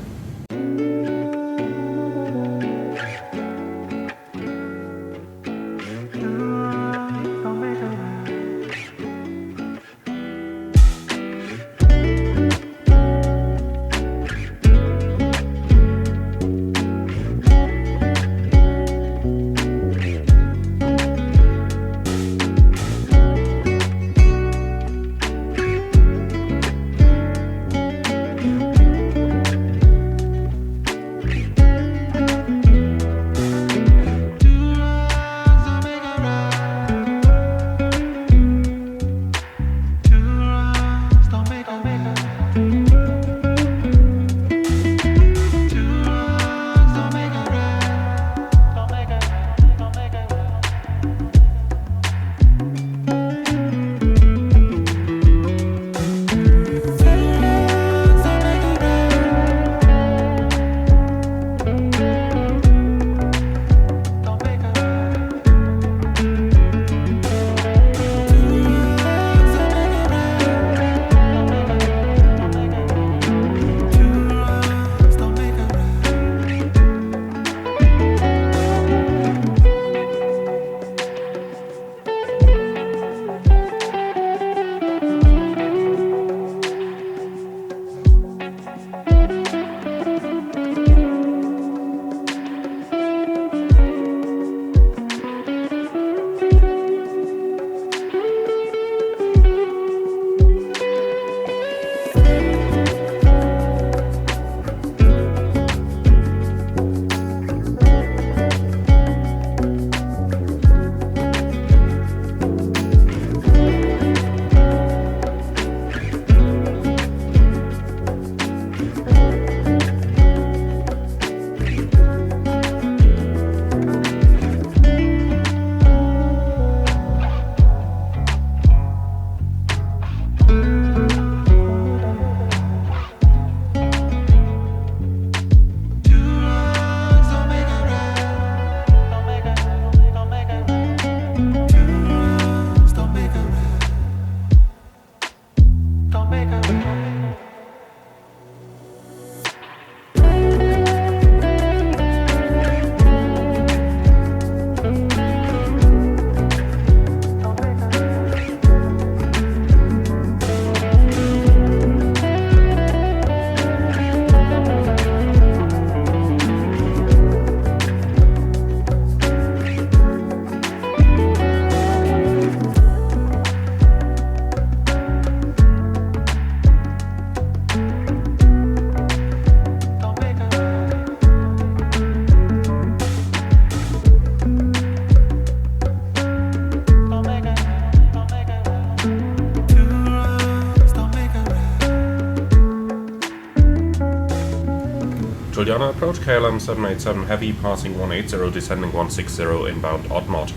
Juliana approach, KLM 787 Heavy, passing 180, descending 160, inbound odd mod.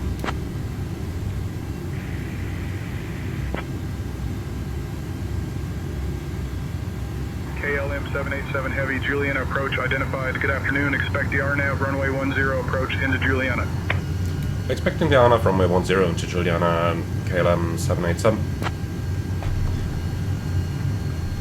KLM 787 Heavy, Juliana approach identified. Good afternoon. Expect the RNAV runway 10 approach into Juliana. Expecting the RNAV runway 10 into Juliana, KLM 787.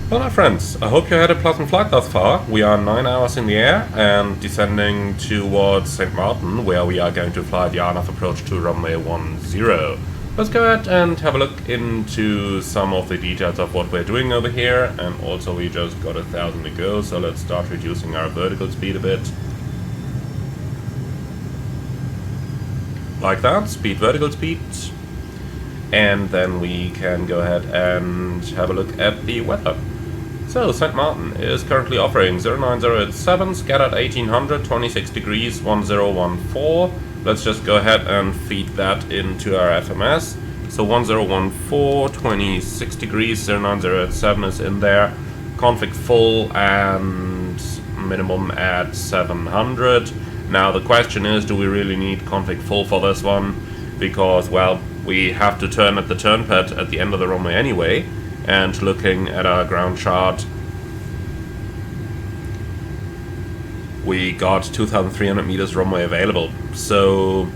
Well, my friends, I hope you had a pleasant flight thus far. We are 9 hours in the air and descending towards St. Maarten, where we are going to fly the RNAV approach to runway 10. Let's go ahead and have a look into some of the details of what we're doing over here, and also we just got 1,000 to go, so let's start reducing our vertical speed a bit. Like that, speed, vertical speed. And then we can go ahead and have a look at the weather. So, St. Maarten is currently offering 09087, scattered 1800, 26 degrees, 1014. Let's just go ahead and feed that into our FMS. So 1014, 26 degrees, 09087 is in there. Config full and minimum at 700. Now the question is, do we really need config full for this one? Because, well, we have to turn at the turn pad at the end of the runway anyway. And looking at our ground chart, we got 2,300 meters runway available. So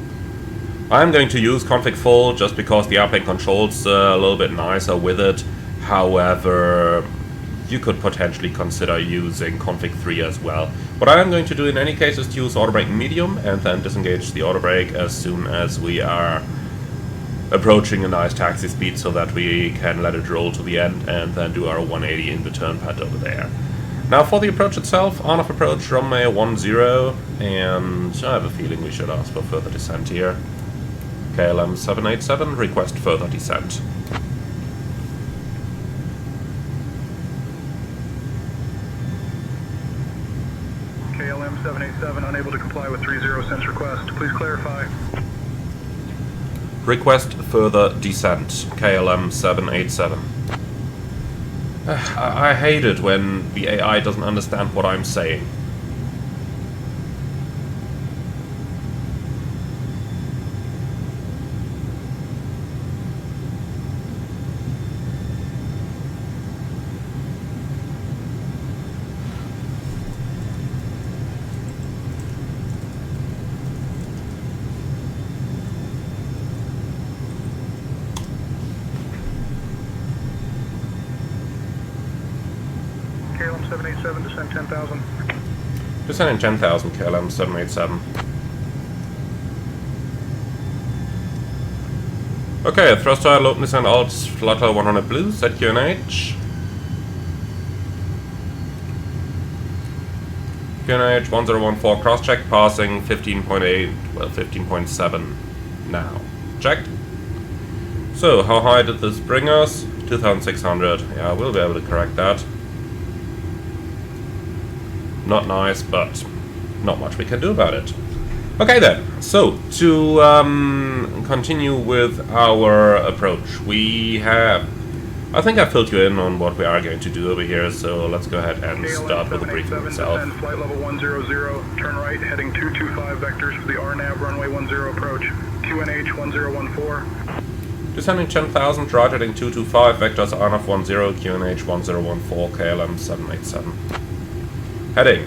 I'm going to use config full just because the airplane controls a little bit nicer with it. However, you could potentially consider using config 3 as well. What I am going to do in any case is to use auto brake medium and then disengage the auto brake as soon as we are approaching a nice taxi speed, so that we can let it roll to the end and then do our 180 in the turn pad over there. Now for the approach itself, on-off approach runway 10, and I have a feeling we should ask for further descent here. KLM 787, request further descent. KLM 787 unable to comply with 30 cents request. Please clarify. Request further descent, KLM 787. I hate it when the AI doesn't understand what I'm saying. KLM 787 descend 10,000. Descending 10,000, KLM 787. Okay, thrust tire, load descent alt, flutter 100 blue, set QNH. QNH 1014 cross check, passing 15.8, well 15.7 now. Checked. So, how high did this bring us? 2,600. Yeah, we'll be able to correct that. Not nice, but not much we can do about it. Okay then, so to continue with our approach, we have, I think I filled you in on what we are going to do over here, so let's go ahead and start with the briefing itself. Descend flight level 100, turn right, heading 225 vectors for the RNAV runway 10 approach, QNH 1014. Descending 10,000, right heading 225, vectors RNAV 10, QNH 1014, KLM 787. Heading.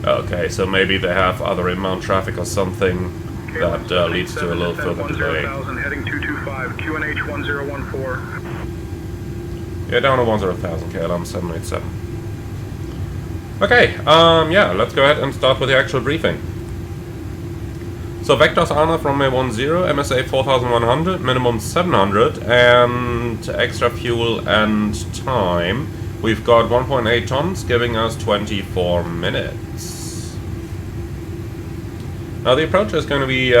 Okay, so maybe they have other inbound traffic or something that leads to a little further delay. Heading 225, QNH 1014. Yeah, down to 10,000, KLM 787. Okay, yeah, let's go ahead and start with the actual briefing. So vectors RNAV runway 10, MSA 4100, minimum 700, and extra fuel and time. We've got 1.8 tons, giving us 24 minutes. Now the approach is going to be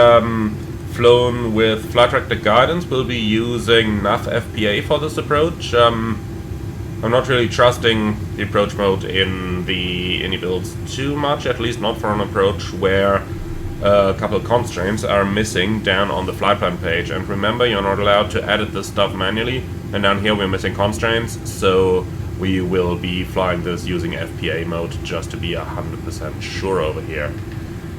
flown with flight director guidance. We'll be using NAV FPA for this approach. I'm not really trusting the approach mode in the INI builds too much, at least not for an approach where a couple of constraints are missing down on the flight plan page. And remember, you're not allowed to edit this stuff manually, and down here we're missing constraints, so we will be flying this using FPA mode just to be 100% sure over here.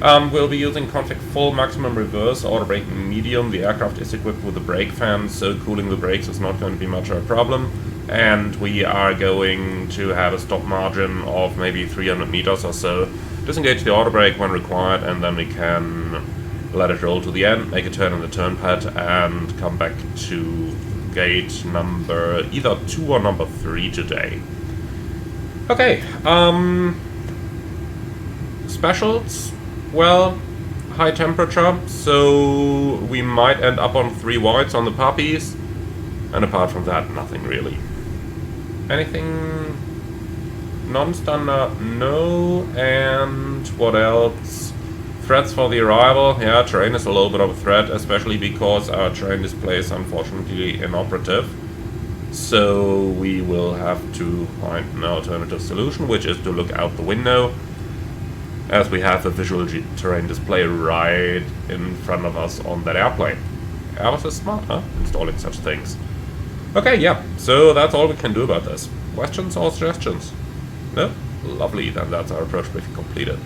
We'll be using config full, maximum reverse, auto brake medium. The aircraft is equipped with a brake fan, so cooling the brakes is not going to be much of a problem. And we are going to have a stop margin of maybe 300 meters or so. Disengage the auto brake when required, and then we can let it roll to the end, make a turn on the turn pad, and come back to gate number either 2 or number 3 today. Okay, specials. Well, high temperature, so we might end up on 3 whites on the puppies, and apart from that, nothing really. Anything non-standard? No. And what else? Threats for the arrival. Yeah, terrain is a little bit of a threat, especially because our terrain display is unfortunately inoperative. So we will have to find an alternative solution, which is to look out the window, as we have a visual terrain display right in front of us on that airplane. Airbus is smart, huh? Installing such things. Okay, yeah, so that's all we can do about this. Questions or suggestions? No? Lovely, then that's our approach briefing completed.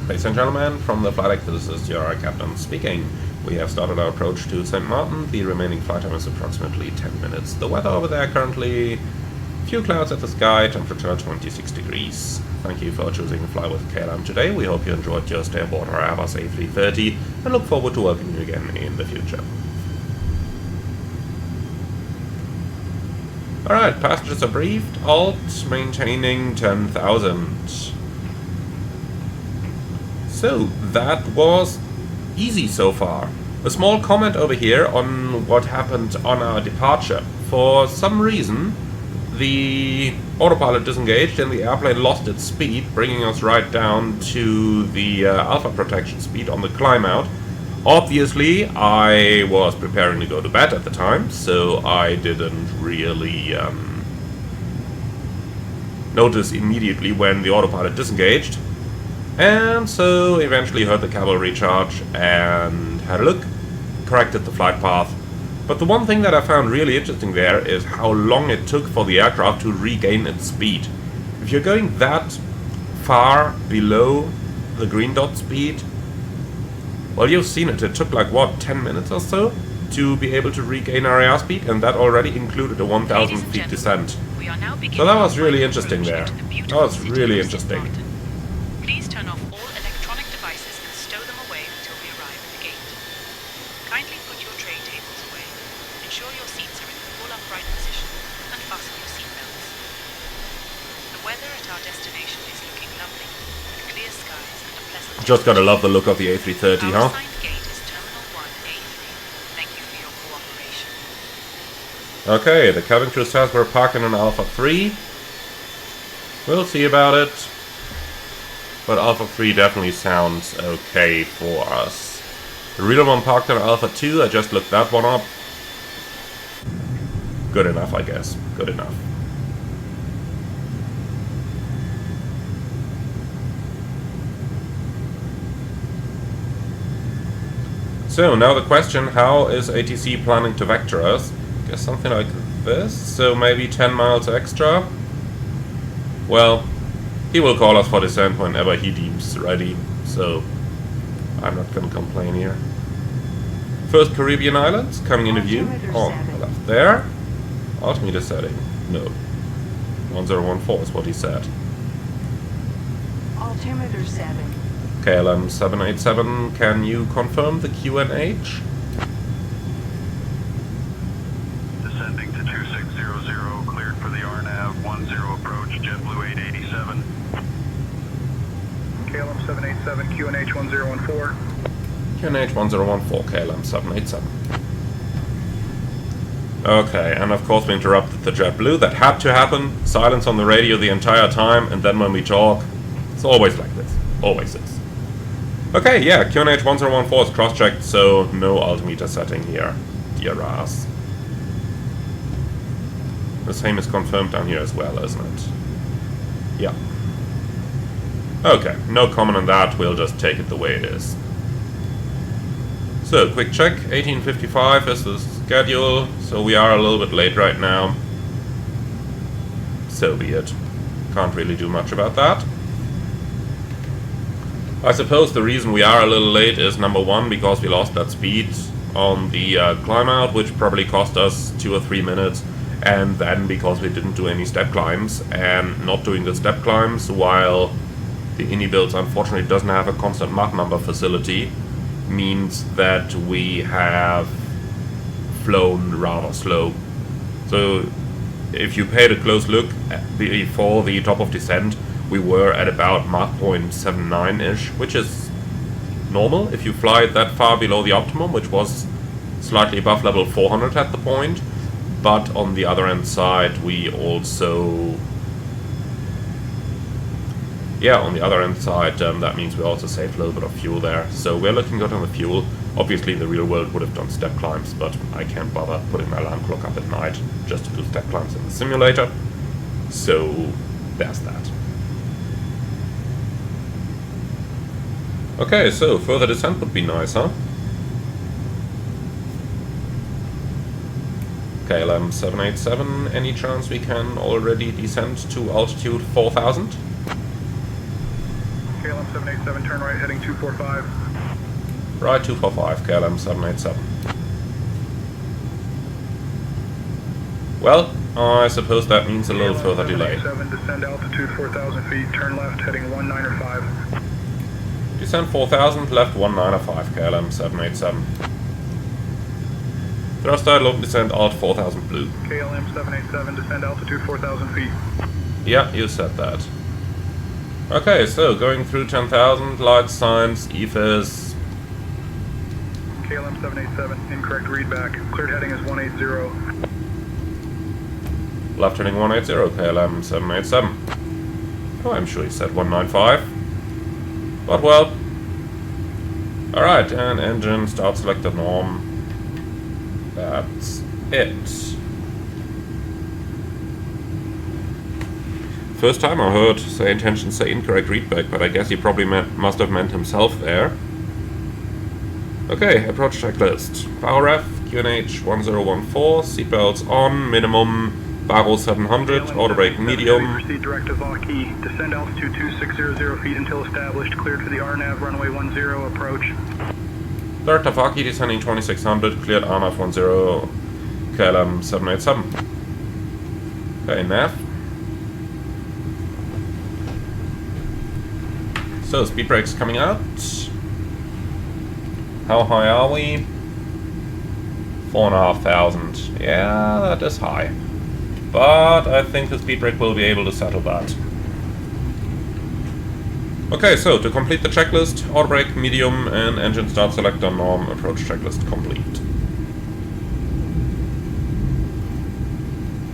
Ladies and gentlemen, from the flight deck, this is your captain speaking. We have started our approach to St. Maarten. The remaining flight time is approximately 10 minutes. The weather over there currently, few clouds at the sky, temperature 26 degrees. Thank you for choosing to fly with KLM today. We hope you enjoyed your stay aboard our Airbus A330 and look forward to welcoming you again in the future. Alright, passengers are briefed. Alt, maintaining 10,000. So, that was easy so far. A small comment over here on what happened on our departure. For some reason, the autopilot disengaged and the airplane lost its speed, bringing us right down to the alpha protection speed on the climb out. Obviously, I was preparing to go to bed at the time, so I didn't really notice immediately when the autopilot disengaged. And so eventually heard the cavalry charge and had a look, corrected the flight path. But the one thing that I found really interesting there is how long it took for the aircraft to regain its speed. If you're going that far below the green dot speed, well, you've seen it. It took like, what, 10 minutes or so to be able to regain our airspeed, and that already included a 1,000 feet descent. So that was really interesting there. That was really interesting. Please turn off all electronic devices and stow them away until we arrive at the gate. Kindly put your tray tables away. Ensure your seats are in the full upright position and fasten your seatbelts. The weather at our destination is looking lovely, with clear skies and a pleasant... Just gotta love the look of the A330, huh? Our assigned gate is Terminal 1A3. Thank you for your cooperation. Okay, the cabin crew says we're parking on Alpha 3. We'll see about it. But Alpha 3 definitely sounds okay for us. The real one parked on Alpha 2, I just looked that one up. Good enough, I guess. Good enough. So, now the question, how is ATC planning to vector us? I guess something like this, so maybe 10 miles extra? Well, he will call us for descent whenever he deems ready, so I'm not gonna complain here. First Caribbean islands coming into view on the left there. Altimeter setting, no. 1014 is what he said. Altimeter 7. KLM 787, can you confirm the QNH? Descending to 2600, cleared for the RNAV 10 approach, JetBlue 887. KLM 787, QNH 1014. QNH 1014, KLM 787. Okay, and of course we interrupted the JetBlue. That had to happen. Silence on the radio the entire time, and then when we talk, it's always like this. Always is. Okay, yeah, QNH 1014 is cross-checked, so no altimeter setting here. Dear ass. The same is confirmed down here as well, isn't it? Yeah. Okay, no comment on that, we'll just take it the way it is. So, quick check, 18:55 is the schedule, so we are a little bit late right now. So be it. Can't really do much about that. I suppose the reason we are a little late is number one, because we lost that speed on the climb out, which probably cost us 2 or 3 minutes, and then because we didn't do any step climbs, and not doing the step climbs while the ini builds unfortunately doesn't have a constant Mach number facility means that we have flown rather slow. So if you paid a close look before the top of descent, we were at about Mach 0.79-ish, which is normal if you fly that far below the optimum, which was slightly above level 400 at the point. But on the other hand side, we also... Yeah, on the other hand side, that means we also saved a little bit of fuel there. So we're looking good on the fuel. Obviously, in the real world would have done step climbs, but I can't bother putting my alarm clock up at night just to do step climbs in the simulator. So there's that. Okay, so further descent would be nice, huh? KLM 787, any chance we can already descend to altitude 4000? KLM 787, turn right, heading 245. Right, 245, KLM 787. Well, I suppose that means a little further delay. 7, descend altitude 4,000 feet, turn left, heading 195. Descend 4000, left 195, KLM 787. Thrust idle, descend alt 4000 blue. KLM 787, descend altitude 4,000 feet. Yeah, you said that. Okay, so going through 10,000, light signs, EFIS. KLM 787, incorrect readback. Cleared heading is 180. Left heading 180, KLM 787. Oh, I'm sure he said 195. But well. Alright, and engine, start selector norm. That's it. First time I heard say intention say incorrect readback, but I guess he probably must have meant himself there. Okay, approach checklist. Power ref, QNH 1014, seatbelts on, minimum, Baro 700, auto brake medium. Proceed direct to Vaki, descend altitude 2600 feet until established, cleared for the RNAV runway 10 approach. Third Tavaki descending 2600, cleared RNAV 10, KLM 787. Okay, nav. So, speed brakes coming out. How high are we? 4,500. Yeah, that is high. But I think the speed brake will be able to settle that. Okay, so to complete the checklist, auto brake, medium, and engine start selector norm approach checklist complete.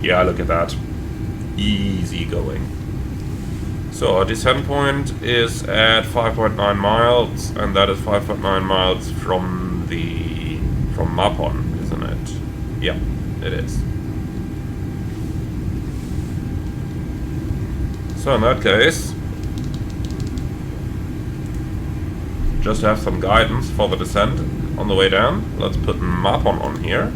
Yeah, look at that. Easy going. So our descent point is at 5.9 miles, and that is 5.9 miles from Mapon, isn't it? Yeah, it is. So in that case, just to have some guidance for the descent on the way down, let's put Mapon on here.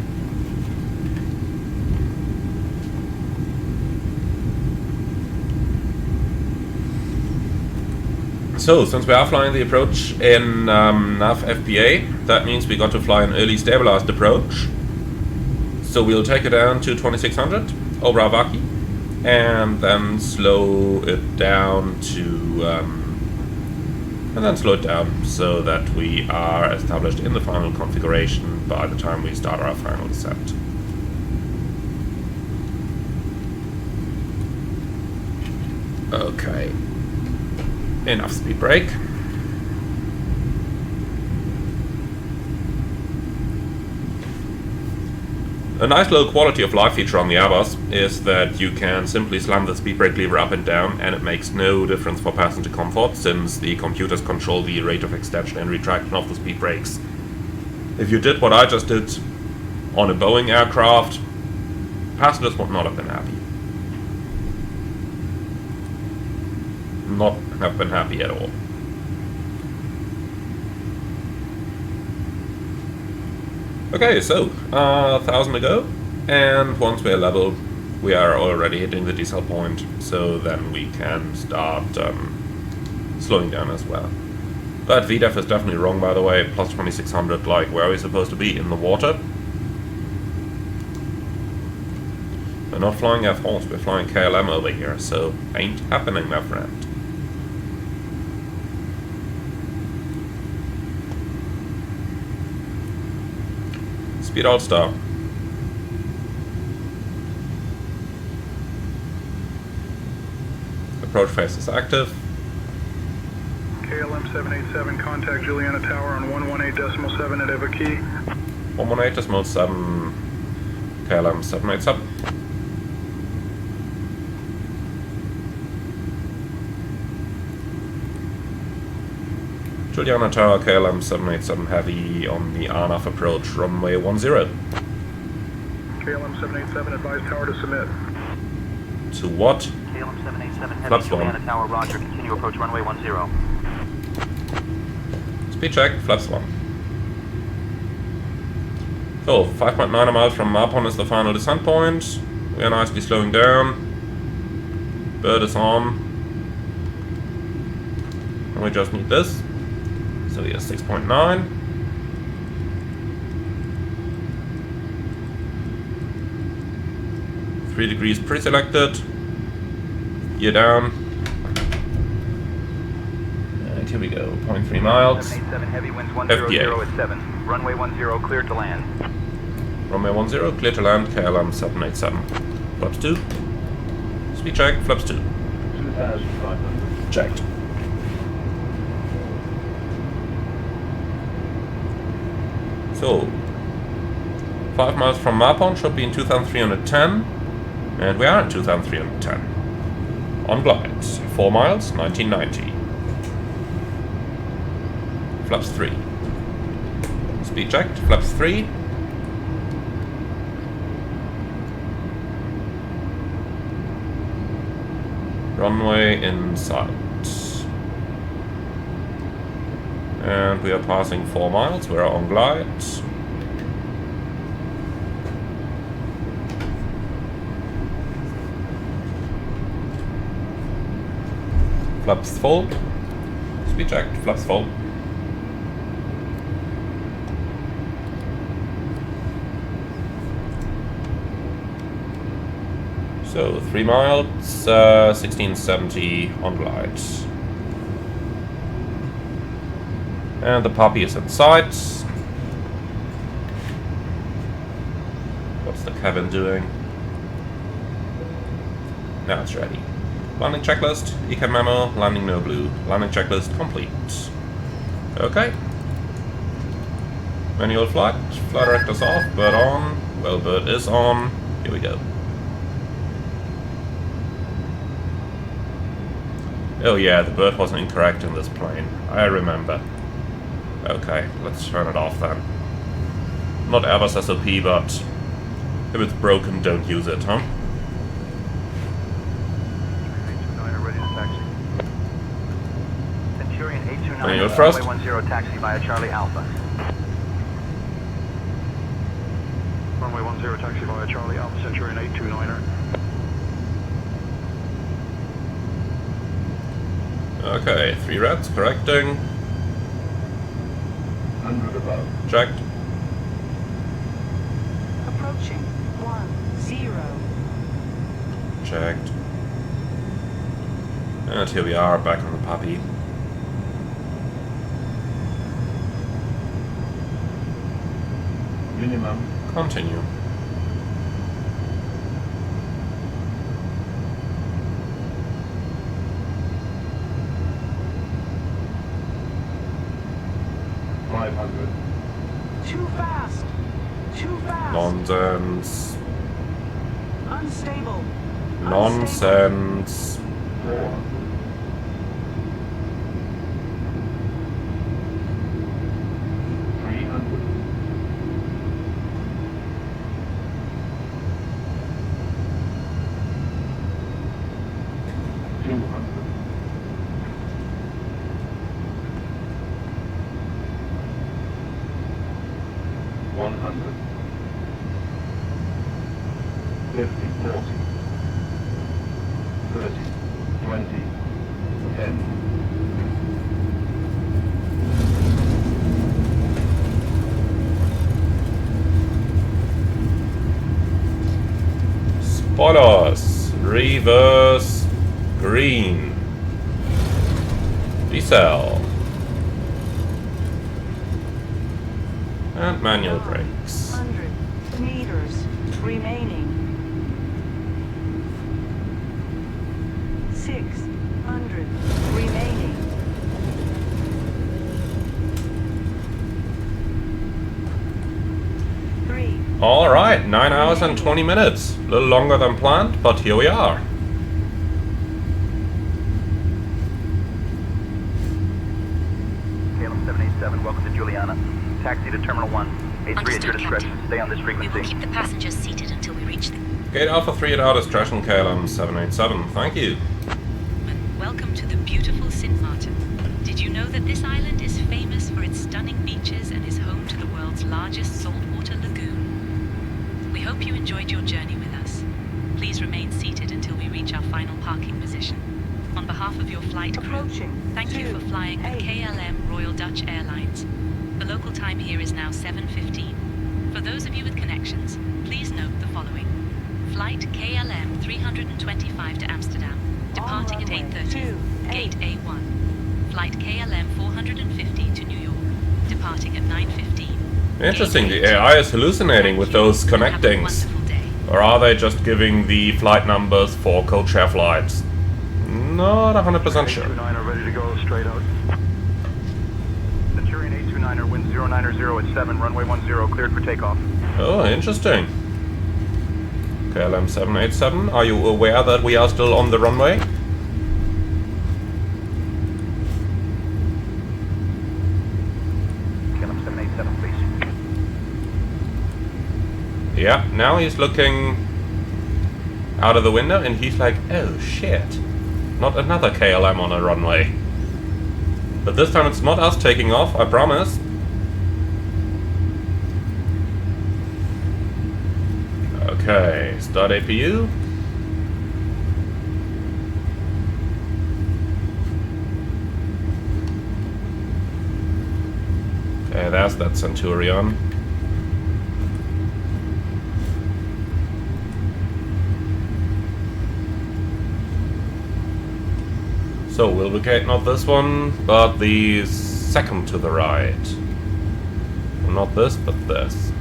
So, since we are flying the approach in NAV FPA, that means we got to fly an early stabilized approach. So we'll take it down to 2600 over Avaki, and then slow it down to, so that we are established in the final configuration by the time we start our final descent. Okay. Enough speed brake. A nice little quality of life feature on the Airbus is that you can simply slam the speed brake lever up and down, and it makes no difference for passenger comfort, since the computers control the rate of extension and retraction of the speed brakes. If you did what I just did on a Boeing aircraft, passengers would not have been happy. Not have been happy at all. Okay, so 1,000 to go, and once we're level, we are already hitting the decel point, so then we can start slowing down as well. But VDEF is definitely wrong, by the way. Plus 2600, like, where are we supposed to be? In the water? We're not flying Air France, we're flying KLM over here, so ain't happening, my friend. Speed All Star. Approach phase is active. KLM 787, contact Juliana Tower on 118.7 at Eva Key. 118.7, KLM 787. Juliana Tower, KLM 787 Heavy on the RNAV approach, runway 10. KLM 787, advise tower to submit. To what? KLM 787 Heavy, Flaps Juliana 1. Tower, roger, continue approach runway 10. Speed check, flaps 1. So, 5.9 miles from Maarten is the final descent point. We are nicely slowing down. Bird is on. And we just need this. So yeah, 6.9. Three degrees pre-selected. Gear down. And here we go, 0.3 miles. 787 Heavy, winds 100 FPA. at 7. Runway 10, clear to land. Runway 10, clear to land, KLM 787. Flaps 2. Speed check, flaps 2. 2,500. Checked. So, 5 miles from Maarten should be in 2310, and we are in 2310. On glide, 4 miles, 1990. Flaps 3. Speed checked, flaps 3. Runway in sight. And we are passing 4 miles, we are on glide. Flaps full. Speed checked, flaps full. So 3 miles, 1670 on glide. And the puppy is in sight. What's the cabin doing? Now it's ready. Landing checklist, ECAM memo, landing no blue. Landing checklist complete. Okay. Manual flight, flight director's off, bird on. Well, bird is on. Here we go. Oh yeah, the bird was incorrect in this plane. I remember. Okay, let's turn it off then. Not Airbus SOP, but if it's broken, don't use it, huh? 829 ready to taxi. Centurion 829, Manual thrust. runway 10, taxi via Charlie Alpha. Runway 10, taxi via Charlie Alpha, Centurion 829er. Okay, 3 reds, correcting. 100 above. Checked. Approaching 10. Checked. And here we are, back on the puppy. Minimum. Continue. Too fast. Too fast. Nonsense. Unstable. Nonsense. 300. $100. 20, 10. Spoilers, reverse, green, decel, and manual brakes. 100 meters remaining. 600 remaining. All right, 9 hours and 20 minutes. A little longer than planned, but here we are. KLM 787, welcome to Juliana. Taxi to Terminal 1. A3 at your Understood, discretion. Captain. Stay on this We frequency. will keep the passengers seated until we reach the... Gate Alpha 3 at our discretion, KLM 787. Thank you. Welcome to the beautiful Sint Maarten. Did you know that this island is famous for its stunning beaches and is home to the world's largest saltwater lagoon? We hope you enjoyed your journey with us. Please remain seated until we reach our final parking position. On behalf of your flight crew, Approaching. thank you for flying the KLM Royal Dutch Airlines. The local time here is now 7:15. For those of you with connections, please note the following. Flight KLM 325 to Amsterdam, departing at 8:30, gate A1. Flight KLM 450 to New York, departing at 9:15. Interesting, the AI is hallucinating with those connectings. Or are they just giving the flight numbers for codeshare flights? Not 100% sure. 829er ready to go straight out. Centurion 829er, wind 090 at 7, runway 10, cleared for takeoff. Oh, interesting. KLM 787, are you aware that we are still on the runway? KLM 787, please. Yeah, now he's looking out of the window and he's like, oh shit, not another KLM on a runway. But this time it's not us taking off, I promise. Okay, start APU. Okay, there's that Centurion. So we'll vacate not this one, but the second to the right. Well, not this, but this.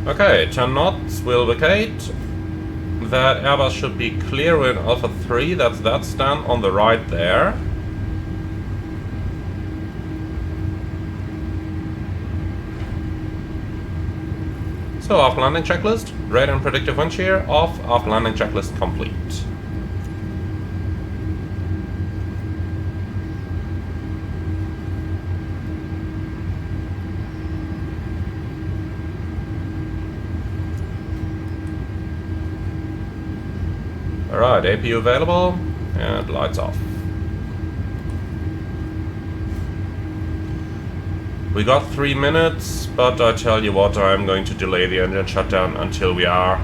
Okay, 10 knots, we'll vacate. That Airbus should be clear in Alpha 3, that's that stand on the right there. So, off landing checklist, radar and predictive wind shear, off landing checklist complete. Alright, APU available, and lights off. We got 3 minutes, but I tell you what, I'm going to delay the engine shutdown until we are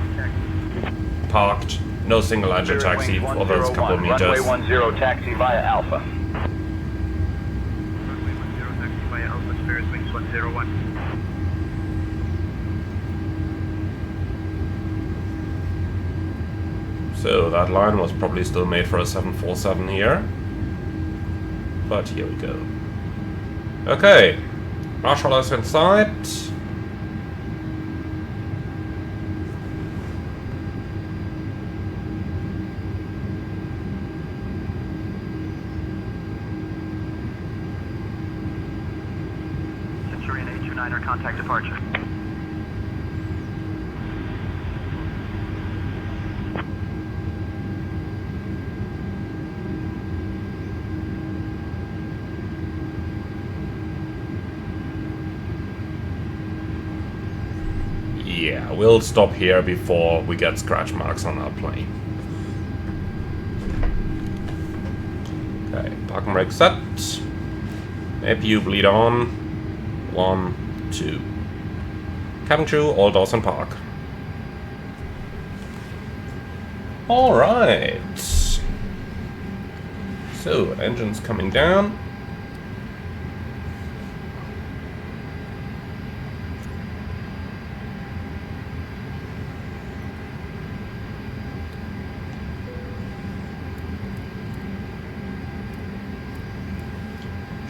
parked. No single engine taxi for those couple of meters. Runway 10, taxi via Alpha. Runway 10, taxi via Alpha, Spirit Wings 101. So that line was probably still made for a 747 here. But here we go. Okay. Marshall is inside. Centurion 829er, contact departure. yeah, we'll stop here before we get scratch marks on our plane. Okay, parking brake set. APU bleed on. 1, 2. Cabin crew, all doors in park. Alright. So, engines coming down.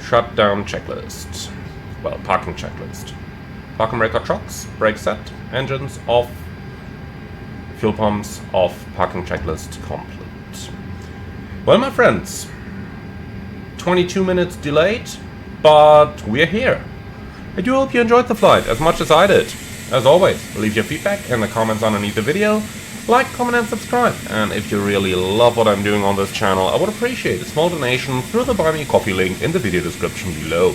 Shutdown checklist. Well, parking checklist. Parking brake trucks, brake set, engines off, fuel pumps off, parking checklist complete. Well, my friends, 22 minutes delayed, but we're here. I do hope you enjoyed the flight as much as I did. As always, leave your feedback in the comments underneath the video. Like, comment and subscribe, and if you really love what I'm doing on this channel, I would appreciate a small donation through the Buy Me Coffee link in the video description below.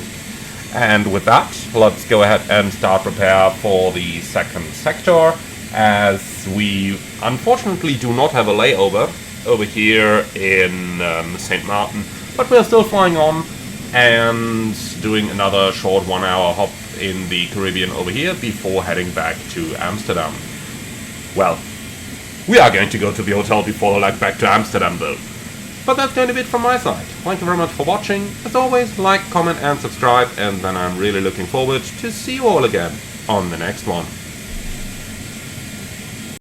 And with that, let's go ahead and start prepare for the second sector, as we unfortunately do not have a layover over here in St. Maarten, but we're still flying on and doing another short 1 hour hop in the Caribbean over here before heading back to Amsterdam. Well, we are going to go to the hotel before the leg back to Amsterdam though. But that's going to be it from my side. Thank you very much for watching. As always, like, comment and subscribe, and then I'm really looking forward to see you all again on the next one.